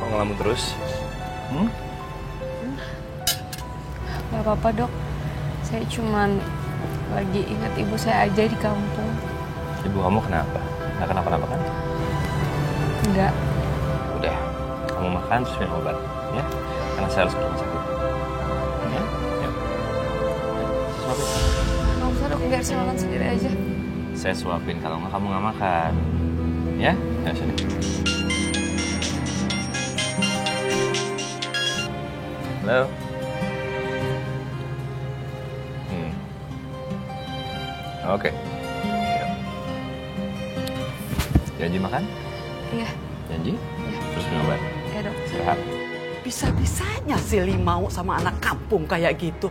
Ngelamun terus? Gak apa-apa dok, saya cuman lagi ingat ibu saya aja di kampung. Ibu kamu kenapa? Nggak kenapa-napa kan? Enggak. Udah, kamu makan terus minum obat, ya? Karena saya harus ke rumah sakit. Ya? Ya. Suapin. Nggak usah dok, biar saya makan sendiri aja. Saya suapin, kalau nggak kamu nggak makan. Ya? Ya, sini. Halo. Oke. Siap. Janji makan? Iya. Janji? Iya. Terus minum obat? Iya dok. Sehat. Bisa-bisanya si Li mau sama anak kampung kayak gitu.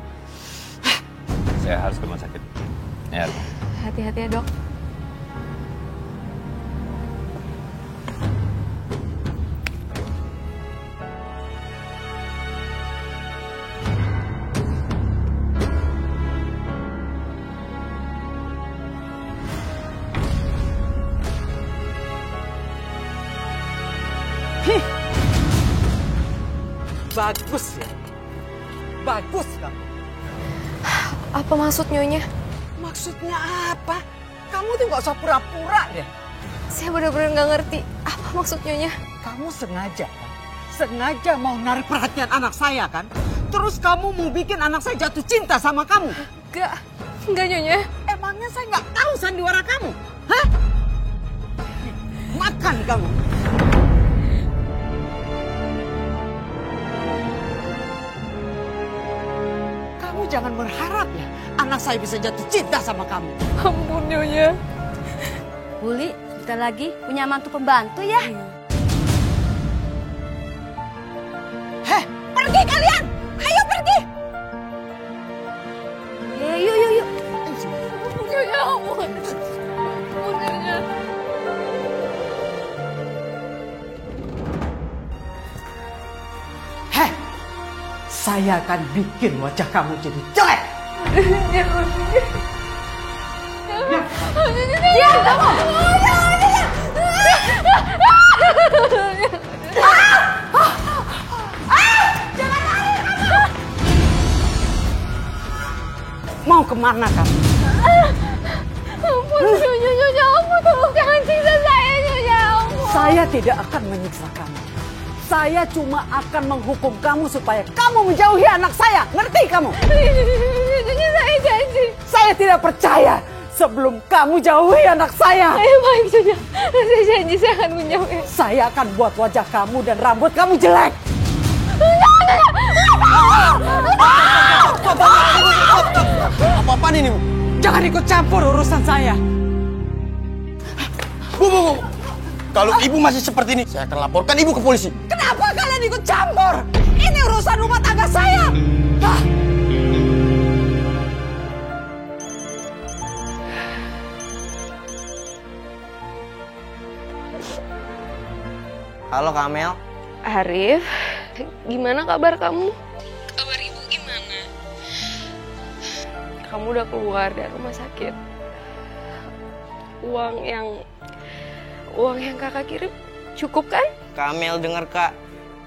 Saya harus ke rumah sakit. Ya. Hati-hati ya dok. Bagus ya. Bagus kamu. Apa maksud Nyonya? Maksudnya apa? Kamu tuh nggak usah pura-pura deh. Saya benar-benar nggak ngerti. Apa maksud Nyonya? Kamu sengaja kan? Sengaja mau narik perhatian anak saya kan? Terus kamu mau bikin anak saya jatuh cinta sama kamu? Enggak Nyonya. Emangnya saya nggak tahu sandiwara kamu? Hah? Makan kamu. Jangan berharap ya anak saya bisa jatuh cinta sama kamu. Ampun Nyonya. Buli, kita lagi punya mantu pembantu ya. Heh, pergi kalian. Ayo pergi. Yuk. Nyonya, ampun. Nyonya. Heh, saya akan bikin wajah kamu jadi jelek. Diam kamu. Mau kemana kamu? Ampun, Nyonya, ampun. tolong jangan siksa saya Nyonya Allah. Saya tidak akan menyiksa kamu. Saya cuma akan menghukum kamu supaya kamu menjauhi anak saya. Ngerti kamu? Nyonya, saya janji. Saya tidak percaya sebelum kamu jauhi anak saya. Baik Nyonya, saya janji saya akan menjauhi. Saya akan buat wajah kamu dan rambut kamu jelek. Apa-apaan ini, Bu? Jangan ikut campur urusan saya. Bu. Kalau ibu masih seperti ini, saya akan laporkan ibu ke polisi. Kenapa kalian ikut campur? Ini urusan rumah tangga saya. Hah? Halo Kamel. Arif, gimana kabar kamu? Kabar ibu gimana? Kamu udah keluar dari rumah sakit. Uang yang kakak kirim cukup kan? Kamel denger kak,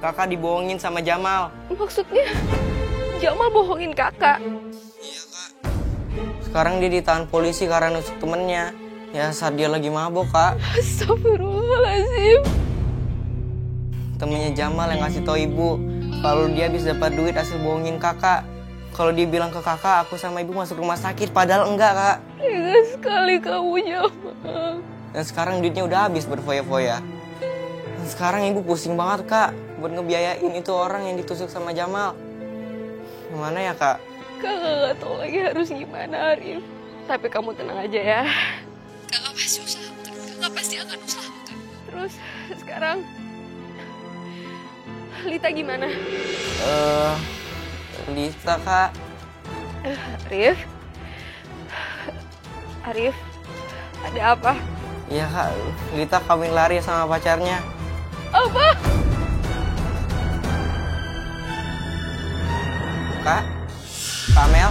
kakak dibohongin sama Jamal. Maksudnya Jamal bohongin kakak? Sekarang dia ditahan polisi karena nusuk temennya. Ya saat dia lagi mabok kak. Astagfirullahaladzim. Temennya Jamal yang ngasih tau ibu kalau dia bisa dapat duit hasil bohongin kakak. Kalau dia bilang ke kakak aku sama ibu masuk rumah sakit, padahal enggak kak. Tega sekali kamu Jamal. Dan sekarang duitnya udah habis berfoya-foya. Dan sekarang ibu pusing banget kak buat ngebiayain itu orang yang ditusuk sama Jamal. Gimana ya kak? Kakak gak tahu lagi harus gimana Arif. Tapi kamu tenang aja ya. Kakak pasti usahakan. Kakak pasti akan usahakan. Terus sekarang Lita gimana? Lita kak. Arif, ada apa? Iya kak, Lita kawin lari sama pacarnya. Apa? Kak? Kamel?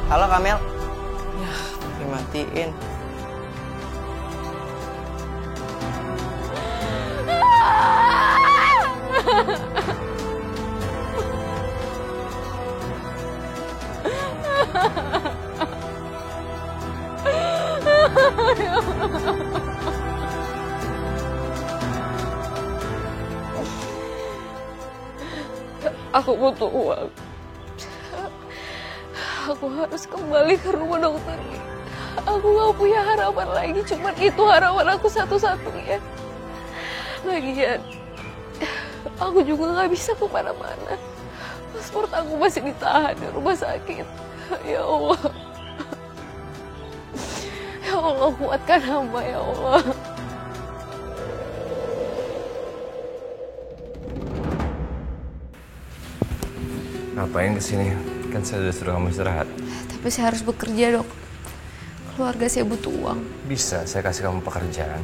Halo Kamel? Ya, dimatiin. Aku butuh uang. Aku harus kembali ke rumah dokter. Aku gak punya harapan lagi, cuma itu harapan aku satu-satunya. Lagian, aku juga gak bisa kemana-mana. Paspor aku masih ditahan di rumah sakit. Ya Allah. Ya Allah, kuatkan hamba ya Allah. Ngapain kesini? Kan saya udah suruh kamu istirahat. Tapi saya harus bekerja dok. Keluarga saya butuh uang. Bisa, saya kasih kamu pekerjaan.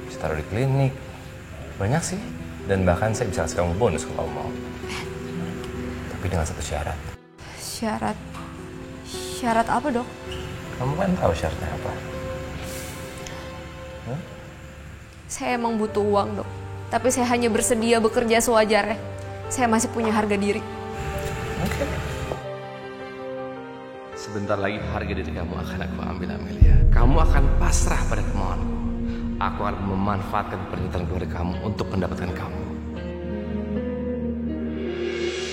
Bisa taruh di klinik. Banyak sih. Dan bahkan saya bisa kasih kamu bonus kalau kamu mau. Tapi dengan satu syarat. Syarat? Syarat apa dok? Kamu kan tahu syaratnya apa? Saya emang butuh uang dok. Tapi saya hanya bersedia bekerja sewajarnya. Saya masih punya harga diri. Oke. Sebentar lagi harga diri kamu akan aku ambil, Amelia. Kamu akan pasrah pada kemauanku. Aku akan memanfaatkan penderitaan keluarga kamu untuk mendapatkan kamu.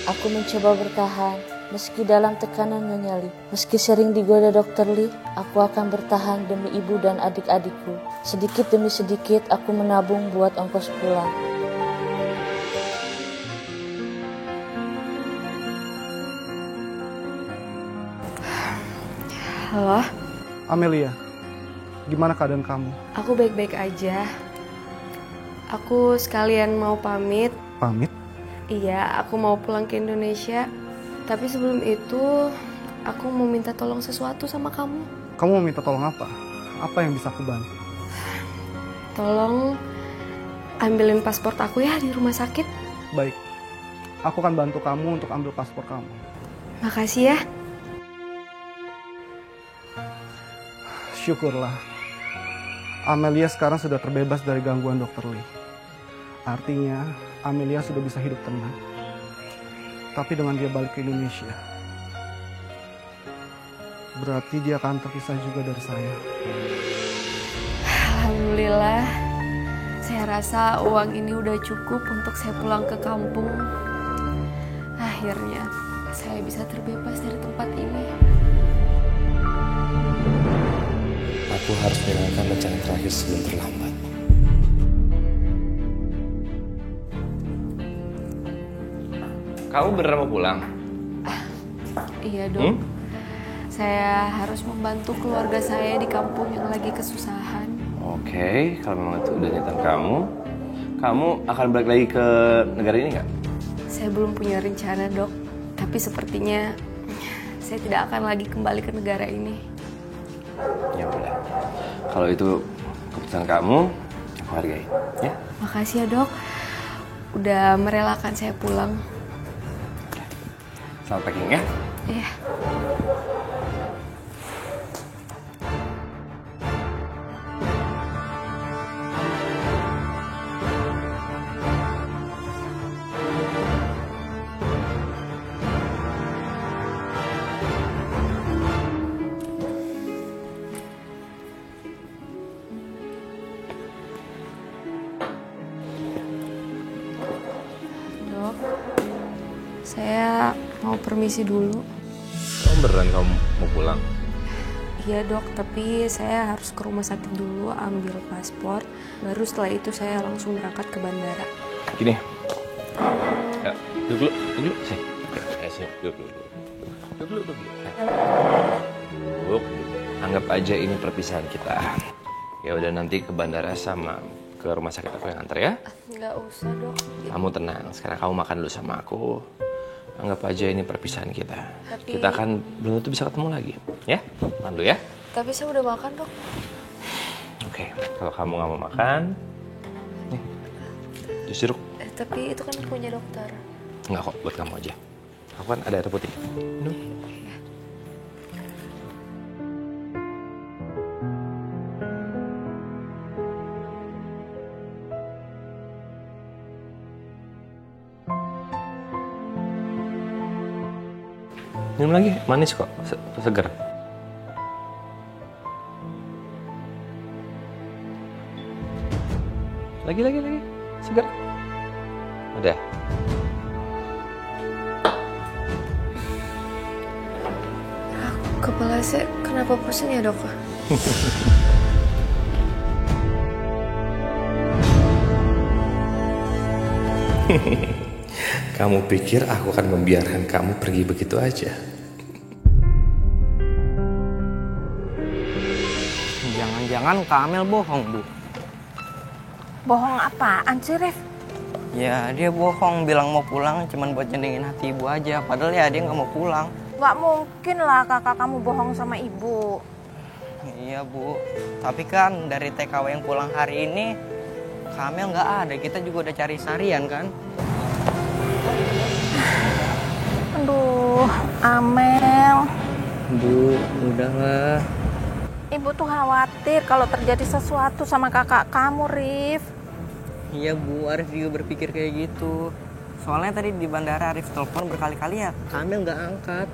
Aku mencoba bertahan, meski dalam tekanan Nyonya Li. Meski sering digoda Dokter Li, aku akan bertahan demi ibu dan adik-adikku. Sedikit demi sedikit aku menabung buat ongkos pulang. Halo? Amelia, gimana keadaan kamu? Aku baik-baik aja. Aku sekalian mau pamit. Pamit? Iya, aku mau pulang ke Indonesia. Tapi sebelum itu, aku mau minta tolong sesuatu sama kamu. Kamu mau minta tolong apa? Apa yang bisa aku bantu? Tolong ambilin paspor aku ya di rumah sakit. Baik, aku akan bantu kamu untuk ambil paspor kamu. Makasih ya. Syukurlah, Amelia sekarang sudah terbebas dari gangguan Dokter Li. Artinya, Amelia sudah bisa hidup tenang. Tapi dengan dia balik ke Indonesia, berarti dia akan terpisah juga dari saya. Alhamdulillah, saya rasa uang ini udah cukup untuk saya pulang ke kampung. Akhirnya saya bisa terbebas dari tempat ini. Aku harus menjalankan rencana terakhir sebelum terlambat. Kamu beneran mau pulang? Iya dok, saya harus membantu keluarga saya di kampung yang lagi kesusahan. Oke, kalau memang itu udah niatan kamu akan balik lagi ke negara ini nggak? Saya belum punya rencana dok, tapi sepertinya saya tidak akan lagi kembali ke negara ini. Ya udah, kalau itu keputusan kamu, aku hargai, ya. Makasih ya dok, udah merelakan saya pulang. Selamat packing ya. Iya. Dok, saya mau permisi dulu. Oh, beneran kamu mau pulang? Iya dok, tapi saya harus ke rumah sakit dulu ambil paspor. Baru setelah itu saya langsung berangkat ke bandara. Gini, ya, duduk dulu, sih. Sini, duduk. Duduk. Anggap aja ini perpisahan kita. Ya udah, nanti ke bandara sama ke rumah sakit aku yang antar ya. Nggak usah dok. Kamu tenang, sekarang kamu makan dulu sama aku. Anggap aja ini perpisahan kita. Tapi... Kita akan belum tentu bisa ketemu lagi, ya? Makan dulu ya. Tapi saya udah makan dok. Oke, kalau kamu nggak mau makan, nih, jus jeruk. Tapi itu kan punya dokter. Nggak kok, buat kamu aja. Aku kan ada air putih. Minum. Minum lagi, manis kok, seger. Lagi, seger. Udah. Kepala saya kenapa pusing ya dok? Kamu pikir aku akan membiarkan kamu pergi begitu aja? Jangan-jangan Kamel bohong, Bu. Bohong apaan sih, Rif? Ya, dia bohong bilang mau pulang cuman buat nyenengin hati Ibu aja. Padahal ya dia nggak mau pulang. Gak mungkin lah kakak kamu bohong sama ibu. Iya, Bu. Tapi kan dari TKW yang pulang hari ini, Kamel nggak ada. Kita juga udah cari seharian kan. Aduh, Amel. Bu, udahlah. Ibu tuh khawatir kalau terjadi sesuatu sama kakak kamu, Rif. Iya, Bu. Arif juga berpikir kayak gitu. Soalnya tadi di bandara Arif telepon berkali-kali ya. Kamel nggak angkat.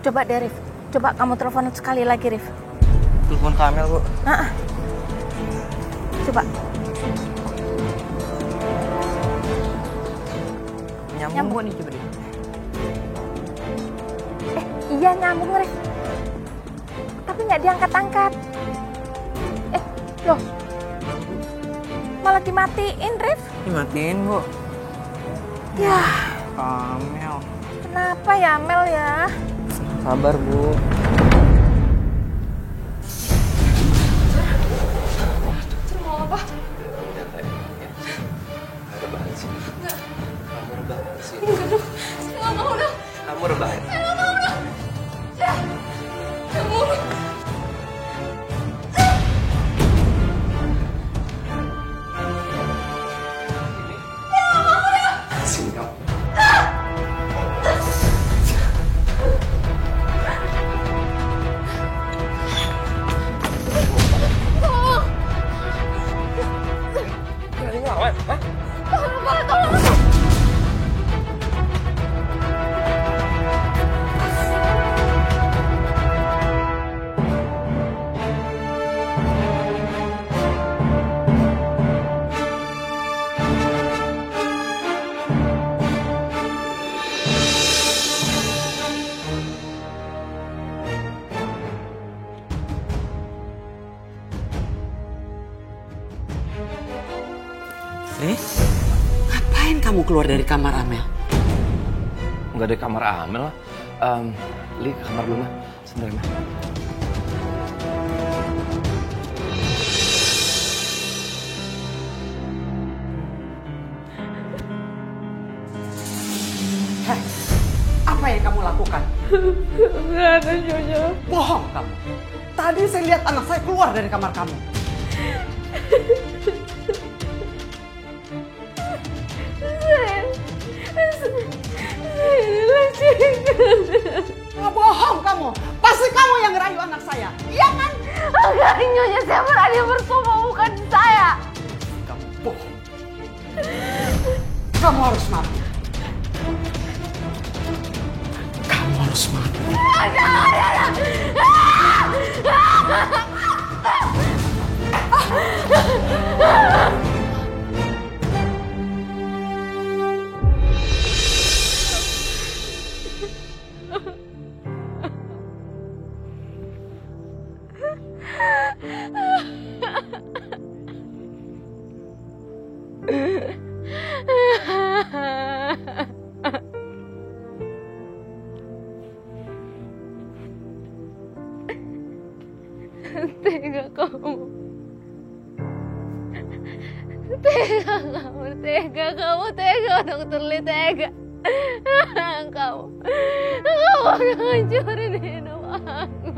Coba deh, Rif. Coba kamu telepon sekali lagi, Rif. Telepon Kamel, Bu. Coba. Nyambung nih, coba deh. Iya nyambung, Rif. Tapi nggak diangkat-angkat. Loh. Malah dimatiin, Rif. Dimatiin, Bu. Ya. Kamel. Kenapa ya, Mel ya? Sabar, Bu. Mau apa? Rebahan sih. Enggak. Kamu rebahan sih. Enggak dok. Saya nggak mau dok. Kamu rebahan. Saya nggak mau dok. Saya nggak mau dok. Sini kamu. Berani ngelawan, hah? Tolong. Li, ngapain kamu keluar dari kamar Amel? Nggak dari kamar Amel lah. Li, ke kamar dulu, Ma. Sebentar, Ma. Heh, apa yang kamu lakukan? Nggak ada Nyonya. Bohong kamu. Tadi saya lihat anak saya keluar dari kamar kamu. Saya dilecehkan. Nggak bohong kamu. Pasti kamu yang ngerayu anak saya. Iya kan? Enggak, Nyonya, saya berani bersumpah bukan saya. Kamu bohong. Kamu harus mati. Kamu harus mati. Tega kamu. Tega kamu, tega kamu, tega Dokter Lee, tega. Kamu udah ngancurin hidup aku.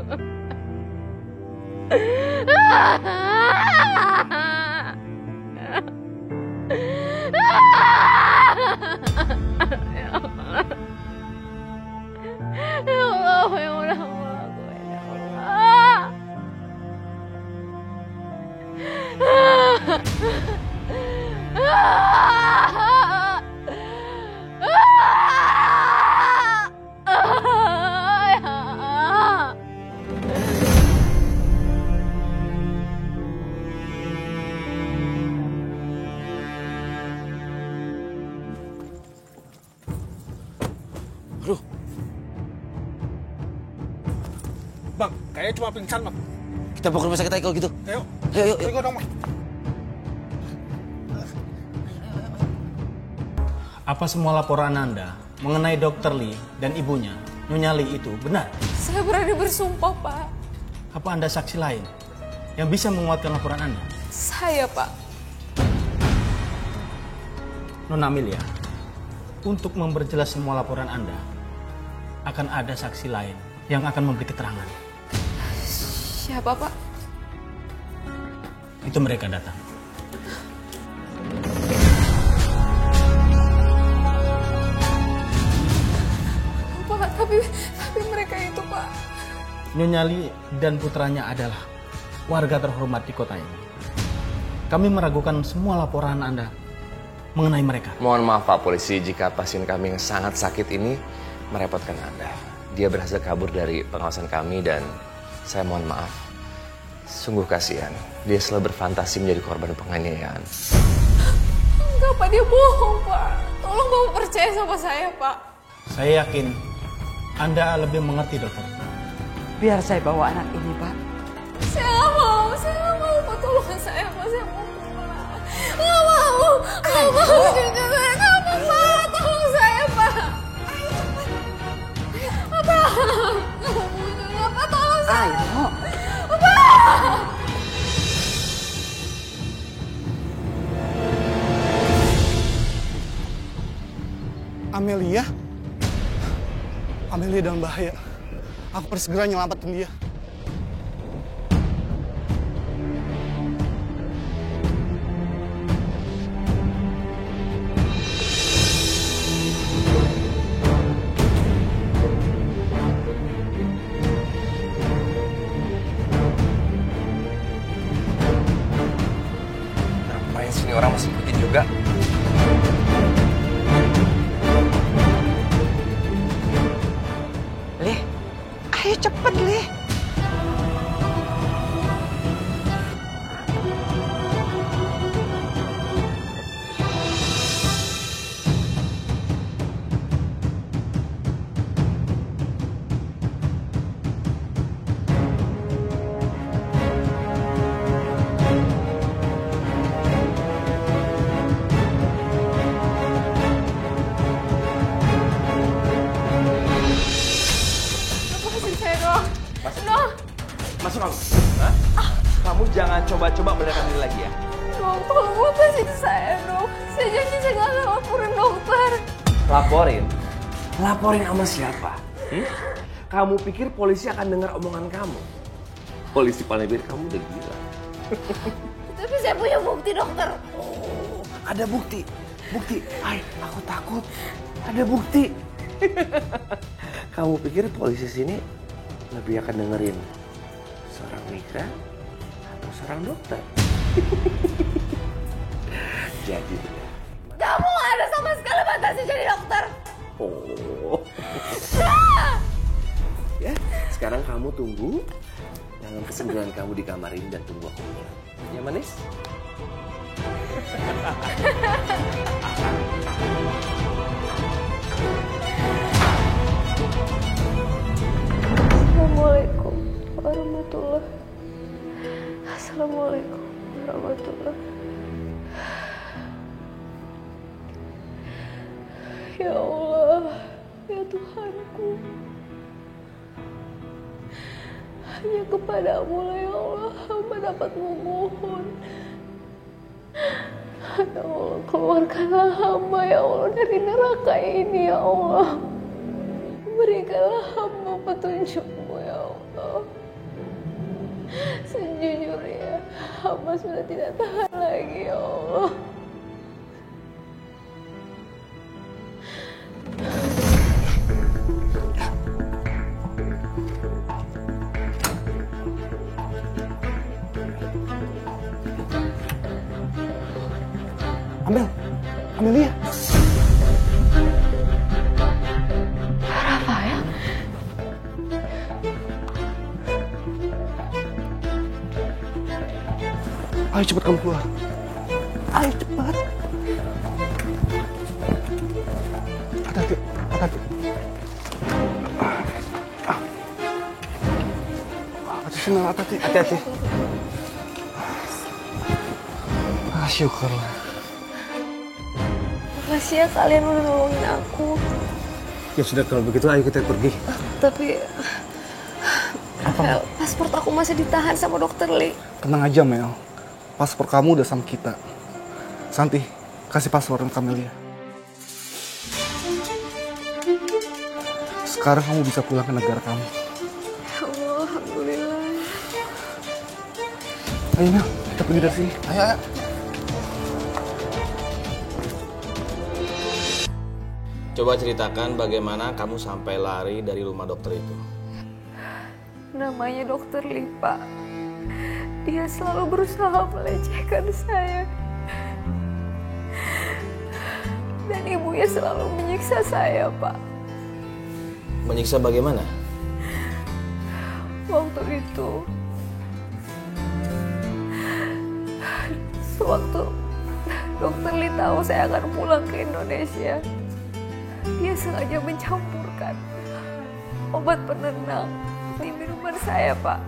Ya Allah. Ya Allah, apa yang udah kamu lakuin, ya Allah. Aduh. Bang, kayaknya cuma pingsan, Bang. Kita bawa ke rumah sakit aja kalau gitu. Ayo. Ayo. Ikut dong, Bang. Apa semua laporan Anda mengenai Dr. Lee dan ibunya, Nyonya Lee itu benar? Saya berani bersumpah, Pak. Apa Anda saksi lain yang bisa menguatkan laporan Anda? Saya, Pak. Nona Amelia, untuk memperjelas semua laporan Anda, akan ada saksi lain yang akan memberi keterangan. Siapa, Pak? Itu mereka datang. Pak, tapi mereka itu, Pak. Nyonya Lee dan putranya adalah warga terhormat di kota ini. Kami meragukan semua laporan Anda mengenai mereka. Mohon maaf Pak Polisi jika pasien kami yang sangat sakit ini merepotkan Anda. Dia berhasil kabur dari pengawasan kami dan saya mohon maaf. Sungguh kasihan. Dia selalu berfantasi menjadi korban penganiayaan. Enggak, Pak. Dia bohong, Pak. Tolong Bapak percaya sama saya, Pak. Saya yakin Anda lebih mengerti, dokter. Biar saya bawa anak ini, Pak. Saya nggak mau, Pak. Tolong saya, Pak. Saya mau pulang. Nggak mau, jujur saya nggak mau, Pak. Tolong saya, Pak. Apa? Apa? Tolong saya. Ayo. Apa? Amelia? Amelia dalam bahaya. Aku harus segera nyelamatin dia. Ngapain sini orang masih ikutin juga? Leh, ayo cepet, Leh. jangan coba-coba melarikan diri lagi ya. Dok, tolong lepasin saya, dok. Saya janji saya nggak akan laporin dokter. Laporin? Laporin sama siapa? Kamu pikir polisi akan dengar omongan kamu? Polisi paling pikir kamu udah gila. Tapi saya punya bukti, dokter. Oh, ada bukti. Bukti? Ay, aku takut. Ada bukti. Kamu pikir polisi sini lebih akan dengerin seorang Mika atau seorang dokter? Jadi kamu gak ada sama sekali fantasi jadi dokter. oh. Ya, sekarang kamu tunggu dalam kesembuhan kamu di kamar ini dan tunggu aku pulang. Ya manis? Assalamualaikum warahmatullahi. Assalamualaikum warahmatullahi. Ya Allah, ya Tuhanku, hanya kepadamu lah ya Allah hamba dapat memohon. Ya Allah, keluarkanlah hamba ya Allah dari neraka ini ya Allah. Berikanlah hamba petunjukmu ya Allah. Sejujurnya hamba sudah tidak tahan lagi ya Allah. Amelia. Rafael? Ayo cepat kamu keluar. Ayo cepat. Hati-hati, hati-hati. Hati-hati, hati-hati. Syukurlah. Makasih ya kalian udah nolongin aku. Ya sudah kalau begitu ayo kita pergi. Tapi Mel, paspor aku masih ditahan sama dokter Lee. Tenang aja Mel, paspor kamu udah sama kita. Santi, kasih paspor ke Amelia. Sekarang kamu bisa pulang ke negara kamu. Ya Allah, alhamdulillah. Ayo Mel, kita pergi dari sini. Ayo, ayo. Coba ceritakan bagaimana kamu sampai lari dari rumah dokter itu. Namanya dokter Lee, Pak. Dia selalu berusaha melecehkan saya. Dan ibunya selalu menyiksa saya, Pak. Menyiksa bagaimana? Waktu itu, sewaktu dokter Lee tahu saya akan pulang ke Indonesia, dia sengaja mencampurkan obat penenang di minuman saya, Pak.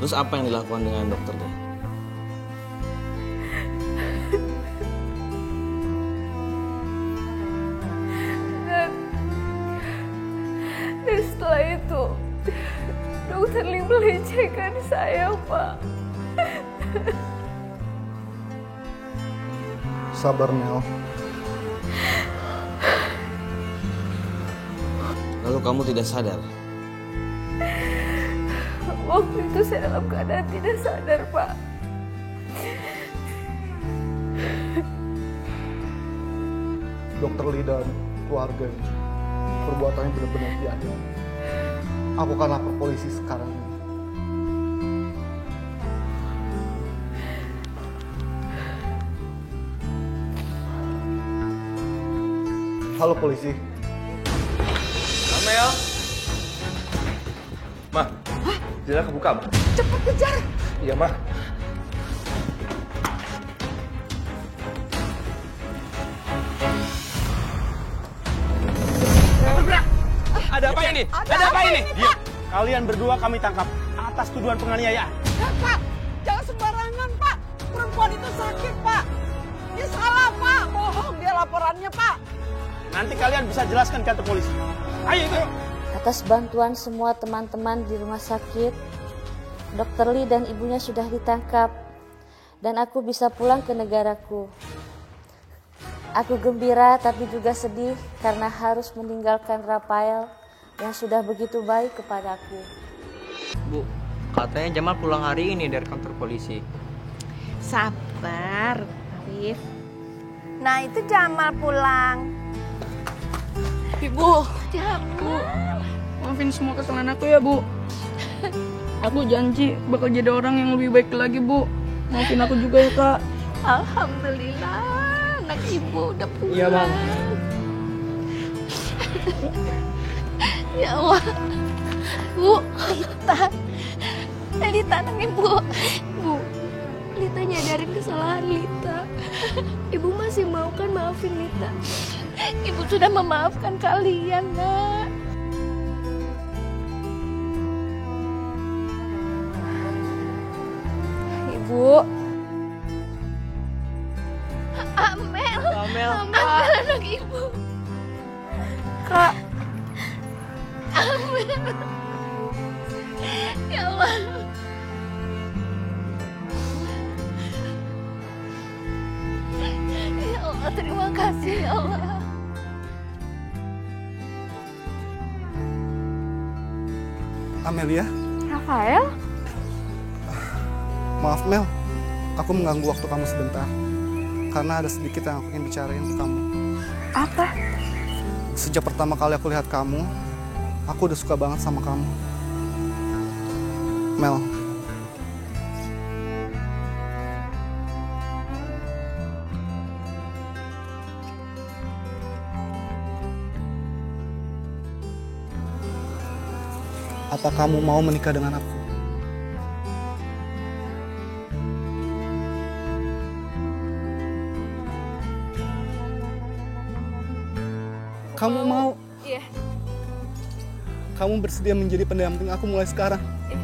Terus apa yang dilakukan dengan dokter Lee? Dan setelah itu, dokter Lee melecehkan saya, Pak. Sabar, Mel. Lalu kamu tidak sadar? Waktu itu saya dalam keadaan tidak sadar, Pak. Dokter Lee dan keluarga perbuatannya benar-benar diadil. Aku akan lapor polisi sekarang ini. Halo polisi. Amel. Ma, jendela kebuka, Ma. Cepat kejar. Iya, Ma. Ada apa ini? Ada apa ini? Diam. Kalian berdua kami tangkap atas tuduhan penganiayaan. Pak, jangan sembarangan, Pak. Perempuan itu sakit, Pak. Dia salah, Pak. Bohong dia laporannya, Pak. Nanti kalian bisa jelaskan ke kantor polisi. Ayo, itu. Atas bantuan semua teman-teman di rumah sakit, Dr. Lee dan ibunya sudah ditangkap dan aku bisa pulang ke negaraku. Aku gembira tapi juga sedih karena harus meninggalkan Rafael yang sudah begitu baik kepadaku. Bu, katanya Jamal pulang hari ini dari kantor polisi. Sabar, Arif. Nah, itu Jamal pulang. Ibu, Jamal. maafin semua kesalahan aku ya, Bu. Aku janji bakal jadi orang yang lebih baik lagi, Bu. Maafin aku juga ya, Kak. Alhamdulillah, anak ibu udah pulang. Iya, Bang. Ya Allah. Bu, Lita nangis, Bu. Bu, Lita nyadarin kesalahan Lita. Ibu masih mau kan maafin Lita? Ibu sudah memaafkan kalian, Nak. Ibu. Amel. Amel. Amel anak ibu. Kak. Amel. Ya Allah. Ya Allah, terima kasih ya Allah. Amelia, Rafael? maaf Mel, aku mengganggu waktu kamu sebentar. Karena ada sedikit yang aku ingin bicarain ke kamu. Apa? Sejak pertama kali aku lihat kamu, aku udah suka banget sama kamu. Mel. Apa kamu mau menikah dengan aku? Kamu mau? Iya. Kamu bersedia menjadi pendamping aku mulai sekarang? Iya.